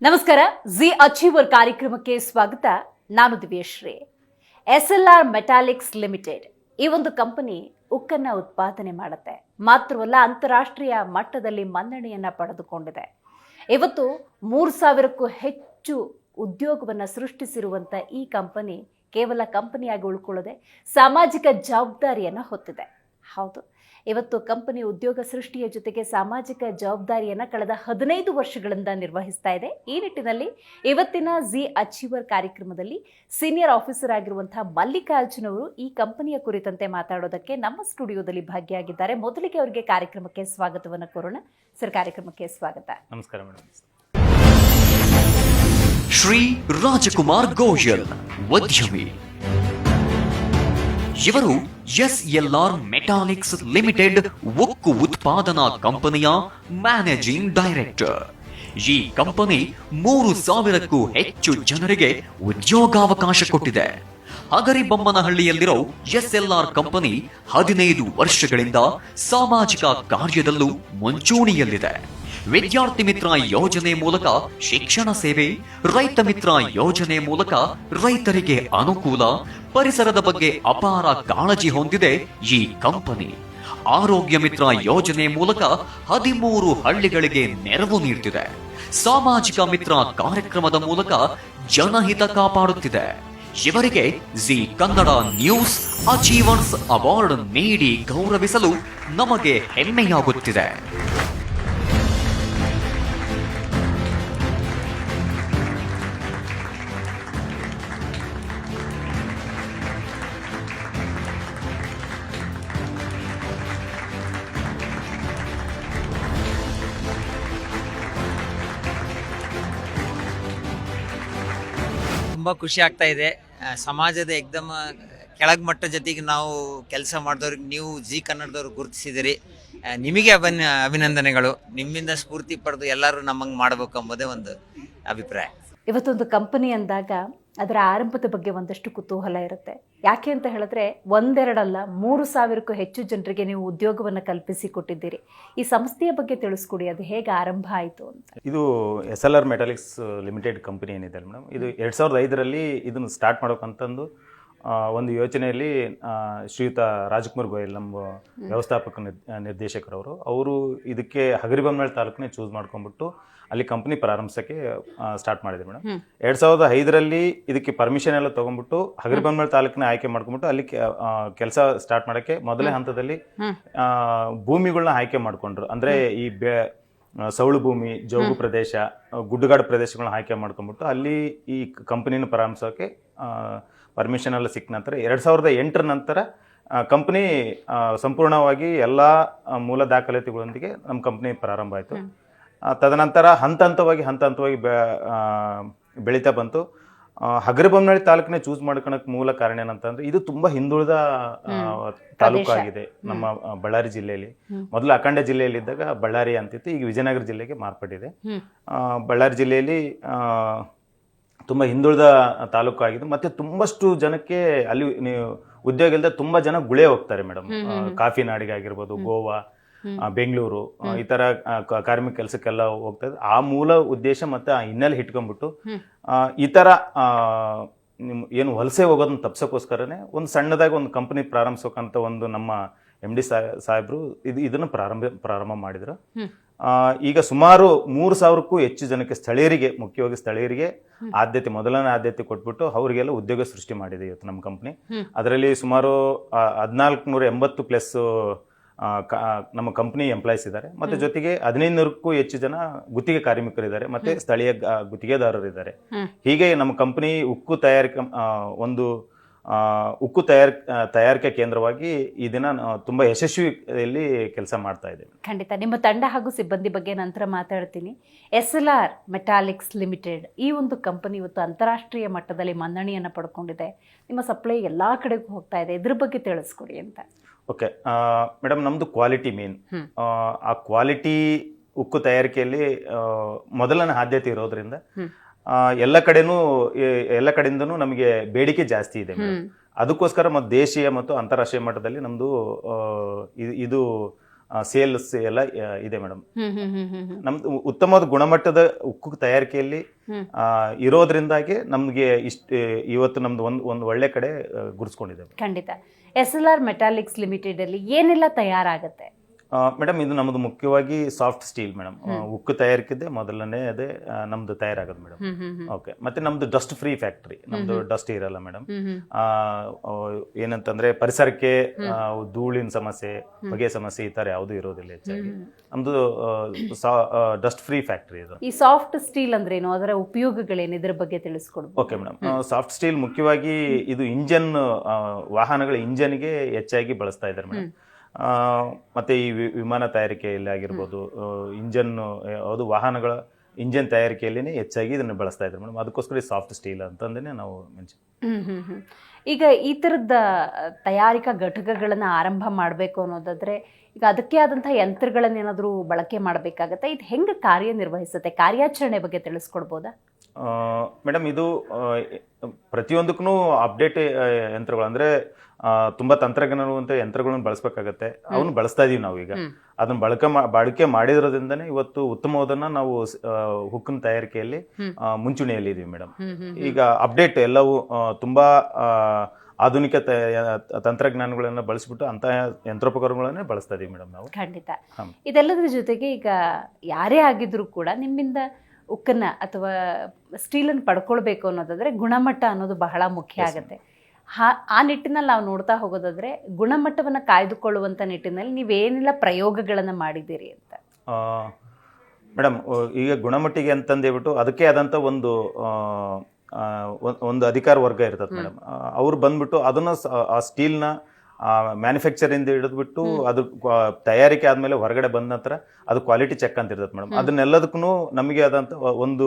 ನಮಸ್ಕಾರ. G achiever ಕಾರ್ಯಕ್ರಮಕ್ಕೆ ಸ್ವಾಗತ. ನಾನು ದಿವ್ಯಶ್ರೀ. SLR ಮೆಟಾಲಿಕ್ಸ್ ಲಿಮಿಟೆಡ್ ಈ ಒಂದು ಕಂಪನಿ ಉಕ್ಕನ್ನ ಉತ್ಪಾದನೆ ಮಾಡುತ್ತೆ. ಮಾತ್ರವಲ್ಲ, ಅಂತಾರಾಷ್ಟ್ರೀಯ ಮಟ್ಟದಲ್ಲಿ ಮನ್ನಣೆಯನ್ನ ಪಡೆದುಕೊಂಡಿದೆ. ಇವತ್ತು 3000ಕ್ಕೂ ಹೆಚ್ಚು ಉದ್ಯೋಗವನ್ನು ಸೃಷ್ಟಿಸಿರುವಂತ ಈ ಕಂಪನಿ ಕೇವಲ ಕಂಪನಿಯಾಗಿ ಉಳ್ಕೊಳ್ಳದೆ ಸಾಮಾಜಿಕ ಜವಾಬ್ದಾರಿಯನ್ನು ಹೊತ್ತಿದೆ. ಹೌದು, ಇವತ್ತು ಕಂಪನಿ ಉದ್ಯೋಗ ಸೃಷ್ಟಿಯ ಜೊತೆಗೆ ಸಾಮಾಜಿಕ ಜವಾಬ್ದಾರಿಯನ್ನು ಕಳೆದ 15 ವರ್ಷಗಳಿಂದ ನಿರ್ವಹಿಸ್ತಾ ಇದೆ. ಈ ನಿಟ್ಟಿನಲ್ಲಿ ಇವತ್ತಿನ ಜಿ ಅಚೀವರ್ ಕಾರ್ಯಕ್ರಮದಲ್ಲಿ ಸೀನಿಯರ್ ಆಫೀಸರ್ ಆಗಿರುವಂತಹ ಮಲ್ಲಿಕಾರ್ಜುನ್ ಅವರು ಈ ಕಂಪನಿಯ ಕುರಿತಂತೆ ಮಾತಾಡೋದಕ್ಕೆ ನಮ್ಮ ಸ್ಟುಡಿಯೋದಲ್ಲಿ ಭಾಗಿಯಾಗಿದ್ದಾರೆ. ಮೊದಲಿಗೆ ಅವರಿಗೆ ಕಾರ್ಯಕ್ರಮಕ್ಕೆ ಸ್ವಾಗತವನ್ನು ಕೋರೋಣ. ಸರ್, ಕಾರ್ಯಕ್ರಮಕ್ಕೆ ಸ್ವಾಗತ. ನಮಸ್ಕಾರ ಮೇಡಮ್. ಶ್ರೀ ರಾಜಕುಮಾರ್ ಗೋಯಲ್ ಉದ್ಯಮಿ. ಇವರು SLR ಮೆಟಾಲಿಕ್ಸ್ ಲಿಮಿಟೆಡ್ ಉಕ್ಕು ಉತ್ಪಾದನಾ ಕಂಪನಿಯ ಮ್ಯಾನೇಜಿಂಗ್ ಡೈರೆಕ್ಟರ್. ಈ ಕಂಪನಿ 3000ಕ್ಕೂ ಹೆಚ್ಚು ಜನರಿಗೆ ಉದ್ಯೋಗಾವಕಾಶ ಕೊಟ್ಟಿದೆ. ಹಗರಿಬೊಮ್ಮನಹಳ್ಳಿಯಲ್ಲಿರೋ SLR ಕಂಪನಿ 15 ವರ್ಷಗಳಿಂದ ಸಾಮಾಜಿಕ ಕಾರ್ಯದಲ್ಲೂ ಮುಂಚೂಣಿಯಲ್ಲಿದೆ. ವಿದ್ಯಾರ್ಥಿ ಮಿತ್ರ ಯೋಜನೆ ಮೂಲಕ ಶಿಕ್ಷಣ ಸೇವೆ, ರೈತ ಮಿತ್ರ ಯೋಜನೆ ಮೂಲಕ ರೈತರಿಗೆ ಅನುಕೂಲ, ಪರಿಸರದ ಬಗ್ಗೆ ಅಪಾರ ಕಾಳಜಿ ಹೊಂದಿದೆ ಈ ಕಂಪನಿ. ಆರೋಗ್ಯ ಮಿತ್ರ ಯೋಜನೆ ಮೂಲಕ 13 ಹಳ್ಳಿಗಳಿಗೆ ನೆರವು ನೀಡುತ್ತಿದೆ. ಸಾಮಾಜಿಕ ಮಿತ್ರ ಕಾರ್ಯಕ್ರಮದ ಮೂಲಕ ಜನಹಿತ ಕಾಪಾಡುತ್ತಿದೆ. ಇವರಿಗೆ G Kannada news achievers award ನೀಡಿ ಗೌರವಿಸಲು ನಮಗೆ ಹೆಮ್ಮೆಯಾಗುತ್ತಿದೆ. ತುಂಬ ಖುಷಿ ಆಗ್ತಾ ಇದೆ. ಸಮಾಜದ ಏಕ್ದಮ್ ಕೆಳಗ್ ಮಟ್ಟ ಜೊತೆಗೆ ನಾವು ಕೆಲಸ ಮಾಡಿದವ್ರಿಗೆ ನೀವು ಜಿ ಕನ್ನಡದವ್ರು ಗುರುತಿಸಿದಿರಿ. ನಿಮಗೆ ಅಭಿನಂದನೆಗಳು. ನಿಮ್ಮಿಂದ ಸ್ಫೂರ್ತಿ ಪಡೆದು ಎಲ್ಲರೂ ನಮ್ಮಂಗೆ ಮಾಡಬೇಕು ಎಂಬುದೇ ಒಂದು ಅಭಿಪ್ರಾಯ. ಇವತ್ತೊಂದು ಕಂಪನಿ ಅಂದಾಗ ಅದರ ಆರಂಭದ ಬಗ್ಗೆ ಒಂದಷ್ಟು ಕುತೂಹಲ ಇರುತ್ತೆ. ಯಾಕೆ ಅಂತ ಹೇಳಿದ್ರೆ, ಒಂದೆರಡಲ್ಲ 3000ಕ್ಕೂ ಹೆಚ್ಚು ಜನರಿಗೆ ನೀವು ಉದ್ಯೋಗವನ್ನು ಕಲ್ಪಿಸಿ ಕೊಟ್ಟಿದ್ದೀರಿ. ಈ ಸಂಸ್ಥೆಯ ಬಗ್ಗೆ ತಿಳಿಸ್ಕೊಡಿ, ಅದು ಹೇಗೆ ಆರಂಭ ಆಯಿತು ಅಂತ. ಇದು SLR ಮೆಟಾಲಿಕ್ಸ್ ಲಿಮಿಟೆಡ್ ಕಂಪನಿ ಏನಿದೆ ಮೇಡಮ್, ಇದು 2005ರಲ್ಲಿ ಇದನ್ನು ಸ್ಟಾರ್ಟ್ ಮಾಡೋಕ್ಕಂತಂದು ಒಂದು ಯೋಚನೆಯಲ್ಲಿ ಶ್ರೀಯುತ ರಾಜಕುಮಾರ್ ಗೋಯಲ್, ನಮ್ಮ ವ್ಯವಸ್ಥಾಪಕ ನಿರ್ದೇಶಕರವರು, ಅವರು ಇದಕ್ಕೆ ಹಗರಿಬೊಮ್ಮನಹಳ್ಳಿ ತಾಲೂಕನ್ನೇ ಚೂಸ್ ಮಾಡ್ಕೊಂಡ್ಬಿಟ್ಟು ಅಲ್ಲಿ ಕಂಪನಿ ಪ್ರಾರಂಭಿಸೋಕ್ಕೆ ಸ್ಟಾರ್ಟ್ ಮಾಡಿದೆ ಮೇಡಮ್. 2005ರಲ್ಲಿ ಇದಕ್ಕೆ ಪರ್ಮಿಷನ್ ಎಲ್ಲ ತೊಗೊಂಡ್ಬಿಟ್ಟು ಹಗರಿಬೊಮ್ಮನಹಳ್ಳಿ ತಾಲೂಕನ್ನ ಆಯ್ಕೆ ಮಾಡ್ಕೊಂಡ್ಬಿಟ್ಟು ಅಲ್ಲಿ ಕೆಲಸ ಸ್ಟಾರ್ಟ್ ಮಾಡೋಕ್ಕೆ ಮೊದಲನೇ ಹಂತದಲ್ಲಿ ಭೂಮಿಗಳನ್ನ ಆಯ್ಕೆ ಮಾಡ್ಕೊಂಡ್ರು. ಅಂದರೆ ಈ ಸೌಳು ಭೂಮಿ, ಜೋಗು ಪ್ರದೇಶ, ಗುಡ್ಡಗಾಡು ಪ್ರದೇಶಗಳನ್ನ ಆಯ್ಕೆ ಮಾಡ್ಕೊಂಡ್ಬಿಟ್ಟು ಅಲ್ಲಿ ಈ ಕಂಪನಿನ ಪ್ರಾರಂಭಿಸೋಕ್ಕೆ ಪರ್ಮಿಷನ್ ಎಲ್ಲ ಸಿಕ್ಕ ನಂತರ 2008ರ ನಂತರ ಕಂಪನಿ ಸಂಪೂರ್ಣವಾಗಿ ಎಲ್ಲ ಮೂಲ ದಾಖಲಾತಿಗಳೊಂದಿಗೆ ನಮ್ಮ ಕಂಪನಿ ಪ್ರಾರಂಭ ಆಯಿತು. ತದನಂತರ ಹಂತ ಹಂತವಾಗಿ ಬೆಳೀತಾ ಬಂತು. ಹಗರಿಬೊಮ್ಮನಹಳ್ಳಿ ತಾಲೂಕನ್ನೇ ಚೂಸ್ ಮಾಡ್ಕೊಳಕ್ಕೆ ಮೂಲ ಕಾರಣ ಏನಂತಂದ್ರೆ, ಇದು ತುಂಬಾ ಹಿಂದುಳಿದ ತಾಲೂಕು ಆಗಿದೆ ನಮ್ಮ ಬಳ್ಳಾರಿ ಜಿಲ್ಲೆಯಲ್ಲಿ. ಮೊದಲು ಅಖಂಡ ಜಿಲ್ಲೆಯಲ್ಲಿ ಇದ್ದಾಗ ಬಳ್ಳಾರಿ ಅಂತಿತ್ತು, ಈಗ ವಿಜಯನಗರ ಜಿಲ್ಲೆಗೆ ಮಾರ್ಪಟ್ಟಿದೆ. ಬಳ್ಳಾರಿ ಜಿಲ್ಲೆಯಲ್ಲಿ ತುಂಬ ಹಿಂದುಳಿದ ತಾಲೂಕು ಆಗಿದೆ. ಮತ್ತೆ ತುಂಬಷ್ಟು ಜನಕ್ಕೆ ಅಲ್ಲಿ ನೀವು ಉದ್ಯೋಗ ಇಲ್ಲದೆ ತುಂಬಾ ಜನ ಗುಳೆ ಹೋಗ್ತಾರೆ ಮೇಡಮ್. ಕಾಫಿ ನಾಡಿಗೆ ಆಗಿರ್ಬೋದು, ಗೋವಾ, ಬೆಂಗಳೂರು, ಈ ತರ ಕಾರ್ಮಿಕ ಕೆಲಸಕ್ಕೆಲ್ಲ ಹೋಗ್ತಾ ಇದ್ದಾರೆ. ಆ ಮೂಲ ಉದ್ದೇಶ ಮತ್ತೆ ಆ ಹಿನ್ನೆಲೆ ಇಟ್ಕೊಂಡ್ಬಿಟ್ಟು ಈ ತರ ಏನು ವಲಸೆ ಹೋಗೋದನ್ನ ತಪ್ಸೋಕ್ಕೋಸ್ಕರನೇ ಒಂದು ಸಣ್ಣದಾಗಿ ಒಂದು ಕಂಪನಿ ಪ್ರಾರಂಭಿಸೋಕಂತ ಒಂದು ನಮ್ಮ MD ಸಾಹೇಬ್ರು ಇದನ್ನು ಪ್ರಾರಂಭ ಮಾಡಿದ್ರು. ಈಗ ಸುಮಾರು 3000ಕ್ಕೂ ಹೆಚ್ಚು ಜನಕ್ಕೆ, ಸ್ಥಳೀಯರಿಗೆ, ಮುಖ್ಯವಾಗಿ ಸ್ಥಳೀಯರಿಗೆ ಮೊದಲನೇ ಆದ್ಯತೆ ಕೊಟ್ಬಿಟ್ಟು ಅವರಿಗೆಲ್ಲ ಉದ್ಯೋಗ ಸೃಷ್ಟಿ ಮಾಡಿದೆ ಇವತ್ತು ನಮ್ಮ ಕಂಪನಿ. ಅದರಲ್ಲಿ ಸುಮಾರು 1480 ಪ್ಲಸ್ ನಮ್ಮ ಕಂಪನಿ ಎಂಪ್ಲಾಯೀಸ್ ಇದ್ದಾರೆ. ಮತ್ತೆ ಜೊತೆಗೆ 1500ಕ್ಕೂ ಹೆಚ್ಚು ಜನ ಗುತ್ತಿಗೆ ಕಾರ್ಮಿಕರಿದ್ದಾರೆ, ಮತ್ತೆ ಸ್ಥಳೀಯ ಗುತ್ತಿಗೆದಾರರು ಇದ್ದಾರೆ. ಹೀಗೆ ನಮ್ಮ ಕಂಪನಿ ಉಕ್ಕು ತಯಾರಿಕಾ ಕೇಂದ್ರವಾಗಿ ಈ ದಿನ ತುಂಬಾ ಯಶಸ್ವಿಯಲ್ಲಿ ಕೆಲಸ ಮಾಡ್ತಾ ಇದೆ. ಖಂಡಿತ ನಿಮ್ಮ ತಂಡ ಹಾಗೂ ಸಿಬ್ಬಂದಿ ಬಗ್ಗೆ ನಂತರ ಮಾತಾಡ್ತೀನಿ. SLR ಮೆಟಾಲಿಕ್ಸ್ ಲಿಮಿಟೆಡ್ ಈ ಒಂದು ಕಂಪನಿ ಇವತ್ತು ಅಂತಾರಾಷ್ಟ್ರೀಯ ಮಟ್ಟದಲ್ಲಿ ಮನ್ನಣೆಯನ್ನು ಪಡ್ಕೊಂಡಿದೆ. ನಿಮ್ಮ ಸಪ್ಲೈ ಎಲ್ಲಾ ಕಡೆಗೂ ಹೋಗ್ತಾ ಇದೆ, ಇದ್ರ ಬಗ್ಗೆ ತಿಳಿಸ್ಕೊಡಿ ಅಂತ. ಓಕೆ ಮೇಡಮ್, ನಮ್ದು ಕ್ವಾಲಿಟಿ ಮೇನ್. ಆ ಕ್ವಾಲಿಟಿ ಉಕ್ಕು ತಯಾರಿಕೆಯಲ್ಲಿ ಮೊದಲನೇ ಆದ್ಯತೆ ಇರೋದ್ರಿಂದ ಎಲ್ಲ ಕಡೆಯಿಂದನೂ ನಮಗೆ ಬೇಡಿಕೆ ಜಾಸ್ತಿ ಇದೆ. ಅದಕ್ಕೋಸ್ಕರ ಮತ್ತು ದೇಶೀಯ ಮತ್ತು ಅಂತಾರಾಷ್ಟ್ರೀಯ ಮಟ್ಟದಲ್ಲಿ ನಮ್ದು ಇದು ಸೇಲ್ಸ್ ಎಲ್ಲ ಇದೆ ಮೇಡಮ್. ನಮ್ದು ಉತ್ತಮವಾದ ಗುಣಮಟ್ಟದ ಉಕ್ಕು ತಯಾರಿಕೆಯಲ್ಲಿ ಇರೋದ್ರಿಂದಾಗಿ ನಮ್ಗೆ ಇವತ್ತು ನಮ್ದು ಒಂದು ಒಳ್ಳೆ ಕಡೆ ಗುರುಸ್ಕೊಂಡಿದೆ. ಖಂಡಿತ. SLR ಮೆಟಾಲಿಕ್ಸ್ ಲಿಮಿಟೆಡ್ ಅಲ್ಲಿ ಏನೆಲ್ಲ ತಯಾರಾಗತ್ತೆ ಮೇಡಮ್? ಇದು ನಮ್ದು ಮುಖ್ಯವಾಗಿ ಸಾಫ್ಟ್ ಸ್ಟೀಲ್ ಮೇಡಮ್. ಉಕ್ಕು ತಯಾರಿಕೆ ಮೊದಲನೇ ಅದೇ ನಮ್ದು ತಯಾರಾಗೋದು ಮೇಡಮ್. ಓಕೆ. ಮತ್ತೆ ನಮ್ದು ಡಸ್ಟ್ ಫ್ರೀ ಫ್ಯಾಕ್ಟ್ರಿ, ನಮ್ದು ಡಸ್ಟ್ ಇರಲ್ಲ ಮೇಡಮ್. ಏನಂತಂದ್ರೆ ಪರಿಸರಕ್ಕೆ ಧೂಳಿನ ಸಮಸ್ಯೆ, ಹೊಗೆ ಸಮಸ್ಯೆ ಈ ತರ ಯಾವುದು ಇರೋದಿಲ್ಲ ಹೆಚ್ಚಾಗಿ. ನಮ್ದು ಡಸ್ಟ್ ಫ್ರೀ ಫ್ಯಾಕ್ಟ್ರಿ ಇದು. ಈ ಸಾಫ್ಟ್ ಸ್ಟೀಲ್ ಅಂದ್ರೇನು, ಅದರ ಉಪಯೋಗಗಳೇನು, ಇದ್ರ ಬಗ್ಗೆ ತಿಳಿಸ್ಕೊಡ್ಬೋದು? Okay madam. ಸಾಫ್ಟ್ ಸ್ಟೀಲ್ ಮುಖ್ಯವಾಗಿ ಇದು ಇಂಜನ್, ವಾಹನಗಳ ಇಂಜನ್ಗೆ ಹೆಚ್ಚಾಗಿ ಬಳಸ್ತಾ ಇದ್ದಾರೆ ಮೇಡಮ್. ಮತ್ತೆ ಈ ವಿಮಾನ ತಯಾರಿಕೆಯಲ್ಲಿ ಆಗಿರ್ಬೋದು, ಇಂಜನ್ ಅದು ವಾಹನಗಳ ಇಂಜನ್ ತಯಾರಿಕೆಯಲ್ಲಿ ಹೆಚ್ಚಾಗಿ ಇದನ್ನು ಬಳಸ್ತಾ ಇದ್ದಾರೆ ಮೇಡಮ್. ಅದಕ್ಕೋಸ್ಕರ ಸಾಫ್ಟ್ ಸ್ಟೀಲ್ ಅಂತಂದೇ ನಾವು ಮೆನ್ಷನ್. ಈಗ ಈ ಥರದ ತಯಾರಿಕಾ ಘಟಕಗಳನ್ನು ಆರಂಭ ಮಾಡಬೇಕು ಅನ್ನೋದಾದ್ರೆ ಈಗ ಅದಕ್ಕೆ ಆದಂತಹ ಯಂತ್ರಗಳನ್ನೇನಾದರೂ ಬಳಕೆ ಮಾಡಬೇಕಾಗತ್ತೆ. ಇದು ಹೆಂಗೆ ಕಾರ್ಯನಿರ್ವಹಿಸುತ್ತೆ, ಕಾರ್ಯಾಚರಣೆ ಬಗ್ಗೆ ತಿಳಿಸ್ಕೊಡ್ಬೋದಾ? ಮೇಡಮ್, ಇದು ಪ್ರತಿಯೊಂದಕ್ಕೂ ಅಪ್ಡೇಟ್ ಯಂತ್ರಗಳು ಅಂದ್ರೆ ತುಂಬಾ ತಂತ್ರಜ್ಞಾನವಂತ ಯಂತ್ರಗಳನ್ನು ಬಳಸಬೇಕಾಗತ್ತೆ. ಅವನ್ನ ಬಳಸ್ತಾ ಇದೀವಿ ನಾವು ಈಗ. ಅದನ್ನ ಬಳಕೆ ಮಾಡಿರೋದ್ರಿಂದನೇ ಇವತ್ತು ಉತ್ತಮವಾದನ್ನ ನಾವು ಹುಕ್ಕಿನ ತಯಾರಿಕೆಯಲ್ಲಿ ಮುಂಚೂಣಿಯಲ್ಲಿ ಇದೀವಿ ಮೇಡಮ್. ಈಗ ಅಪ್ಡೇಟ್ ಎಲ್ಲವೂ ತುಂಬಾ ಆಧುನಿಕ ತಂತ್ರಜ್ಞಾನಗಳನ್ನ ಬಳಸ್ಬಿಟ್ಟು ಅಂತಹ ಯಂತ್ರೋಪಕರಣಗಳನ್ನೇ ಬಳಸ್ತಾ ಇದೀವಿ ಮೇಡಮ್ ನಾವು. ಖಂಡಿತ. ಇದೆಲ್ಲದರ ಜೊತೆಗೆ ಈಗ ಯಾರೇ ಆಗಿದ್ರು ಕೂಡ ನಿಮ್ಮಿಂದ ಉಕ್ಕನ್ನ ಅಥವಾ ಸ್ಟೀಲನ್ನು ಪಡ್ಕೊಳ್ಬೇಕು ಅನ್ನೋದಾದ್ರೆ ಗುಣಮಟ್ಟ ಅನ್ನೋದು ಬಹಳ ಮುಖ್ಯ ಆಗುತ್ತೆ. ಆ ನಿಟ್ಟಿನಲ್ಲಿ ನಾವು ನೋಡ್ತಾ ಹೋಗೋದಾದ್ರೆ ಗುಣಮಟ್ಟವನ್ನು ಕಾಯ್ದುಕೊಳ್ಳುವಂಥ ನಿಟ್ಟಿನಲ್ಲಿ ನೀವೇನೆಲ್ಲ ಪ್ರಯೋಗಗಳನ್ನು ಮಾಡಿದ್ದೀರಿ ಅಂತ? ಮೇಡಮ್, ಈಗ ಗುಣಮಟ್ಟಿಗೆ ಅಂತಂದೇಳ್ಬಿಟ್ಟು ಅದಕ್ಕೆ ಆದಂಥ ಒಂದು ಅಧಿಕಾರ ವರ್ಗ ಇರ್ತದೆ ಮೇಡಮ್. ಅವ್ರು ಬಂದ್ಬಿಟ್ಟು ಅದನ್ನ ಆ ಸ್ಟೀಲ್ನ ಮ್ಯಾನುಫ್ಯಾಕ್ಚರಿಂದ ಹಿಡಿದ್ಬಿಟ್ಟು ಅದು ತಯಾರಿಕೆ ಆದ್ಮೇಲೆ ಹೊರಗಡೆ ಬಂದ ನಂತರ ಅದು ಕ್ವಾಲಿಟಿ ಚೆಕ್ ಅಂತ ಇರ್ತದೆ ಮೇಡಮ್. ಅದನ್ನೆಲ್ಲದಕ್ಕೂ ನಮಗೆ ಆದಂತ ಒಂದು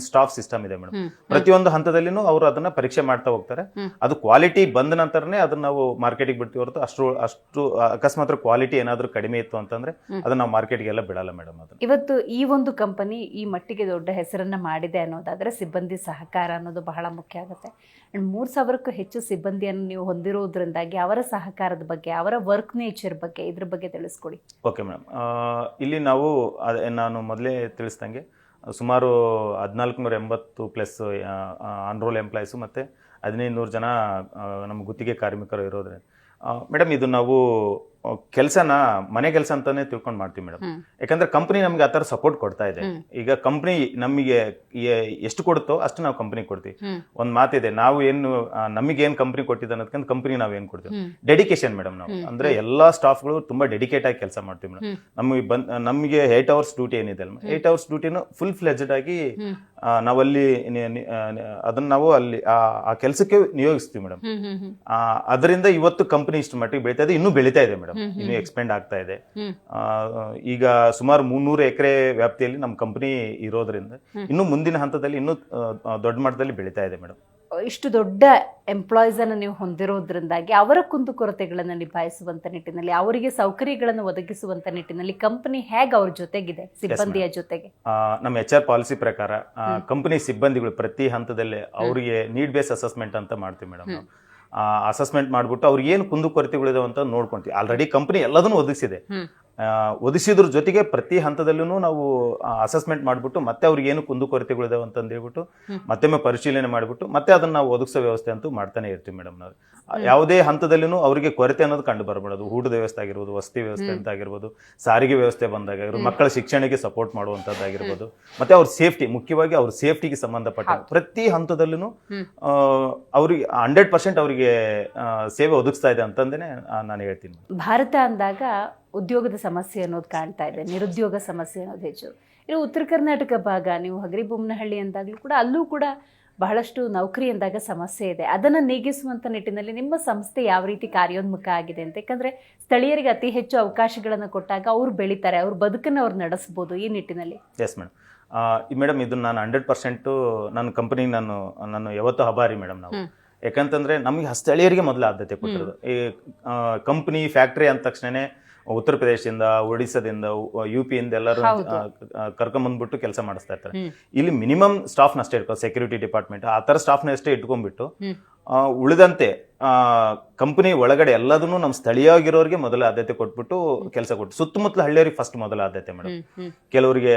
ಸ್ಟಾಫ್ ಸಿಸ್ಟಮ್ ಇದೆ ಮೇಡಮ್. ಪ್ರತಿಯೊಂದು ಹಂತದಲ್ಲಿನೂ ಅವರು ಅದನ್ನ ಪರೀಕ್ಷೆ ಮಾಡ್ತಾ ಹೋಗ್ತಾರೆ. ಅದು ಕ್ವಾಲಿಟಿ ಬಂದ ನಂತರನೇ ಅದನ್ನ ನಾವು ಮಾರ್ಕೆಟಿಗೆ ಬಿಡ್ತೀವಿ ಹೊರತು ಅಷ್ಟು ಅಕಸ್ಮಾತ್ ಕ್ವಾಲಿಟಿ ಏನಾದ್ರೂ ಕಡಿಮೆ ಇತ್ತು ಅಂತಂದ್ರೆ ಅದನ್ನ ನಾವು ಮಾರ್ಕೆಟ್ಗೆ ಎಲ್ಲ ಬಿಡಲ್ಲ ಮೇಡಮ್. ಅದು ಇವತ್ತು ಈ ಒಂದು ಕಂಪನಿ ಈ ಮಟ್ಟಿಗೆ ದೊಡ್ಡ ಹೆಸರನ್ನ ಮಾಡಿದೆ ಅನ್ನೋದಾದ್ರೆ ಸಿಬ್ಬಂದಿ ಸಹಕಾರ ಅನ್ನೋದು ಬಹಳ ಮುಖ್ಯ ಆಗುತ್ತೆ. 3,000ಕ್ಕೂ ಹೆಚ್ಚು ಸಿಬ್ಬಂದಿಯನ್ನು ನೀವು ಹೊಂದಿರೋದ್ರಿಂದಾಗಿ ಅವರ ಸಹಕಾರದ ಬಗ್ಗೆ, ಅವರ ವರ್ಕ್ ನೇಚರ್ ಬಗ್ಗೆ, ಇದ್ರ ಬಗ್ಗೆ ತಿಳಿಸ್ಕೊಡಿ. Okay madam. ಇಲ್ಲಿ ನಾವು ನಾನು ಮೊದಲೇ ತಿಳಿಸ್ದಂಗೆ ಸುಮಾರು 1480 ಪ್ಲಸ್ ಆನ್ರೋಲ್ ಎಂಪ್ಲಾಯೀಸು ಮತ್ತು 1500 ಜನ ನಮ್ಮ ಗುತ್ತಿಗೆ ಕಾರ್ಮಿಕರು ಇರೋದ್ರಿಂದ ಮೇಡಮ್ ಇದು ನಾವು ಕೆಲಸನ ಮನೆ ಕೆಲಸ ಅಂತಾನೆ ತಿಳ್ಕೊಂಡು ಮಾಡ್ತೀವಿ ಮೇಡಮ್. ಯಾಕಂದ್ರೆ ಕಂಪನಿ ನಮ್ಗೆ ಆ ಥರ ಸಪೋರ್ಟ್ ಕೊಡ್ತಾ ಇದೆ. ಈಗ ಕಂಪನಿ ನಮಗೆ ಎಷ್ಟು ಕೊಡುತ್ತೋ ಅಷ್ಟು ನಾವು ಕಂಪನಿ ಕೊಡ್ತೀವಿ. ಒಂದು ಮಾತಿದೆ, ನಾವು ಏನು ನಮಗೇನು ಕಂಪನಿ ಕೊಟ್ಟಿದೆ ಅನ್ನೋದಕ್ಕಿಂತ ಕಂಪನಿ ನಾವು ಏನು ಕೊಡ್ತೀವಿ, ಡೆಡಿಕೇಶನ್ ಮೇಡಮ್. ನಾವು ಅಂದ್ರೆ ಎಲ್ಲಾ ಸ್ಟಾಫ್ಗಳು ತುಂಬಾ ಡೆಡಿಕೇಟ್ ಆಗಿ ಕೆಲಸ ಮಾಡ್ತೀವಿ ಮೇಡಮ್. ನಮಗೆ 8 hours ಡ್ಯೂಟಿ ಏನಿದೆ ಅಲ್ಲ, 8 hours ಡ್ಯೂಟಿನ ಫುಲ್ ಫ್ಲೆಜ್ಡ್ ಆಗಿ ನಾವಲ್ಲಿ ಅದನ್ನ ನಾವು ಅಲ್ಲಿ ಆ ಕೆಲಸಕ್ಕೆ ನಿಯೋಗಿಸ್ತೀವಿ ಮೇಡಮ್. ಅದರಿಂದ ಇವತ್ತು ಕಂಪನಿ ಇಷ್ಟು ಮಟ್ಟಿಗೆ ಬೆಳೀತಾ ಇದೆ, ಇನ್ನೂ ಬೆಳೀತಾ ಇದೆ ಮೇಡಮ್, ಇನ್ನೂ ಎಕ್ಸ್ಪೆಂಡ್ ಆಗ್ತಾ ಇದೆ. ಈಗ ಸುಮಾರು 300 ಎಕರೆ ವ್ಯಾಪ್ತಿಯಲ್ಲಿ ನಮ್ಮ ಕಂಪನಿ ಇರೋದ್ರಿಂದ ಇನ್ನು ಮುಂದಿನ ಹಂತದಲ್ಲಿ ಇನ್ನೂ ದೊಡ್ಡ ಮಟ್ಟದಲ್ಲಿ ಬೆಳೀತಾ ಇದೆ ಮೇಡಮ್. ಇಷ್ಟು ದೊಡ್ಡ ಎಂಪ್ಲಾಯೀಸ್ ಅನ್ನು ನೀವು ಹೊಂದಿರೋದ್ರಿಂದಾಗಿ ಅವರ ಕುಂದುಕೊರತೆಗಳನ್ನು ನಿಭಾಯಿಸುವಂತ ನಿಟ್ಟಿನಲ್ಲಿ, ಅವರಿಗೆ ಸೌಕರ್ಯಗಳನ್ನು ಒದಗಿಸುವಂತ ನಿಟ್ಟಿನಲ್ಲಿ ಕಂಪನಿ ಹೇಗೆ ಅವ್ರ ಜೊತೆಗಿದೆ, ಸಿಬ್ಬಂದಿಯ ಜೊತೆಗೆ? ನಮ್ಮ HR ಪಾಲಿಸಿ ಪ್ರಕಾರ ಕಂಪನಿ ಸಿಬ್ಬಂದಿಗಳು ಪ್ರತಿ ಹಂತದಲ್ಲಿ ಅವರಿಗೆ ನೀಡ್ ಬೇಸ್ ಅಸೆಸ್ಮೆಂಟ್ ಅಂತ ಮಾಡ್ತೀವಿ ಮೇಡಮ್. ನಾವು ಅಸೆಸ್ಮೆಂಟ್ ಮಾಡ್ಬಿಟ್ಟು ಅವ್ರಿಗೆ ಏನು ಕುಂದುಕೊರತೆಗಳಿದಾವೆ ಅಂತ ನೋಡ್ಕೊಂತೀವಿ. ಆಲ್ರೆಡಿ ಕಂಪನಿ ಎಲ್ಲದನ್ನು ಒದಗಿಸಿದ್ರ ಜೊತೆಗೆ ಪ್ರತಿ ಹಂತದಲ್ಲೂ ನಾವು ಅಸೆಸ್ಮೆಂಟ್ ಮಾಡ್ಬಿಟ್ಟು ಮತ್ತೆ ಅವ್ರಿಗೆ ಏನು ಕುಂದುಕೊರತೆಗಳಿದಾವೆ ಅಂತ ಹೇಳ್ಬಿಟ್ಟು ಮತ್ತೊಮ್ಮೆ ಪರಿಶೀಲನೆ ಮಾಡಿಬಿಟ್ಟು ಮತ್ತೆ ಅದನ್ನ ನಾವು ಒದಗಿಸೋ ವ್ಯವಸ್ಥೆ ಅಂತೂ ಮಾಡ್ತಾನೆ ಇರ್ತೀವಿ ಮೇಡಮ್. ನಾವು ಯಾವುದೇ ಹಂತದಲ್ಲಿನೂ ಅವರಿಗೆ ಕೊರತೆ ಅನ್ನೋದು ಕಂಡು ಬರಬಾರ್ದು. ಊಟದ ವ್ಯವಸ್ಥೆ ಆಗಿರ್ಬೋದು, ವಸತಿ ವ್ಯವಸ್ಥೆ ಅಂತ ಆಗಿರ್ಬೋದು, ಸಾರಿಗೆ ವ್ಯವಸ್ಥೆ ಬಂದಾಗ ಮಕ್ಕಳ ಶಿಕ್ಷಣಕ್ಕೆ ಸಪೋರ್ಟ್ ಮಾಡುವಂತದ್ದಾಗಿರ್ಬೋದು, ಮತ್ತೆ ಅವ್ರ ಸೇಫ್ಟಿ, ಮುಖ್ಯವಾಗಿ ಅವ್ರ ಸೇಫ್ಟಿಗೆ ಸಂಬಂಧಪಟ್ಟ ಪ್ರತಿ ಹಂತದಲ್ಲೂ ಅವ್ರಿಗೆ 100% ಅವರಿಗೆ ಸೇವೆ ಒದಗಿಸ್ತಾ ಇದೆ ಅಂತಂದೇನೆ ನಾನು ಹೇಳ್ತೀನಿ. ಭಾರತ ಅಂದಾಗ ಉದ್ಯೋಗದ ಸಮಸ್ಯೆ ಅನ್ನೋದು ಕಾಣ್ತಾ ಇದೆ, ನಿರುದ್ಯೋಗ ಸಮಸ್ಯೆ ಅನ್ನೋದು ಹೆಚ್ಚು. ಇನ್ನು ಉತ್ತರ ಕರ್ನಾಟಕ ಭಾಗ, ನೀವು ಹಗರಿಬೊಮ್ಮನಹಳ್ಳಿ ಅಂದಾಗಲೂ ಕೂಡ ಅಲ್ಲೂ ಕೂಡ ಬಹಳಷ್ಟು ನೌಕರಿ ಅಂದಾಗ ಸಮಸ್ಯೆ ಇದೆ. ಅದನ್ನು ನೀಗಿಸುವಂಥ ನಿಟ್ಟಿನಲ್ಲಿ ನಿಮ್ಮ ಸಂಸ್ಥೆ ಯಾವ ರೀತಿ ಕಾರ್ಯೋನ್ಮುಖ ಆಗಿದೆ ಅಂತ? ಯಾಕಂದರೆ ಸ್ಥಳೀಯರಿಗೆ ಅತಿ ಹೆಚ್ಚು ಅವಕಾಶಗಳನ್ನು ಕೊಟ್ಟಾಗ ಅವ್ರು ಬೆಳೀತಾರೆ, ಅವ್ರ ಬದುಕನ್ನು ಅವ್ರು ನಡೆಸ್ಬೋದು. ಈ ನಿಟ್ಟಿನಲ್ಲಿ ಎಸ್ ಮೇಡಮ್, ಇದು ನಾನು 100% ನನ್ನ ಕಂಪನಿಗೆ ನಾನು ಯಾವತ್ತೂ ಆಭಾರಿ ಮೇಡಮ್. ನಾವು ಯಾಕಂತಂದ್ರೆ ನಮಗೆ ಸ್ಥಳೀಯರಿಗೆ ಮೊದಲು ಆದ್ಯತೆ ಕೊಟ್ಟಿರೋದು. ಈ ಕಂಪನಿ ಫ್ಯಾಕ್ಟ್ರಿ ಅಂದ ತಕ್ಷಣನೇ ಉತ್ತರ ಪ್ರದೇಶದಿಂದ, ಒಡಿಸ್ಸಾದಿಂದ, UP ಇಂದ ಎಲ್ಲರೂ ಕರ್ಕೊಂಡ್ಬಂದ್ಬಿಟ್ಟು ಕೆಲಸ ಮಾಡಿಸ್ತಾ ಇರ್ತಾರೆ. ಇಲ್ಲಿ ಮಿನಿಮಮ್ ಸ್ಟಾಫ್ನ ಅಷ್ಟೇ ಇಟ್ಕೋ, ಸೆಕ್ಯೂರಿಟಿ ಡಿಪಾರ್ಟ್ಮೆಂಟ್ ಆ ಥರ ಸ್ಟಾಫ್ನ ಅಷ್ಟೇ ಇಟ್ಕೊಂಡ್ಬಿಟ್ಟು ಉಳಿದಂತೆ ಕಂಪನಿ ಒಳಗಡೆ ಎಲ್ಲದನ್ನು ನಮ್ಮ ಸ್ಥಳೀಯವಾಗಿರೋರಿಗೆ ಮೊದಲ ಆದ್ಯತೆ ಕೊಟ್ಬಿಟ್ಟು ಕೆಲಸ ಕೊಟ್ಟು ಸುತ್ತಮುತ್ತಲ ಹಳ್ಳಿಯವ್ರಿಗೆ ಫಸ್ಟ್ ಮೊದಲ ಆದ್ಯತೆ ಮೇಡಮ್. ಕೆಲವರಿಗೆ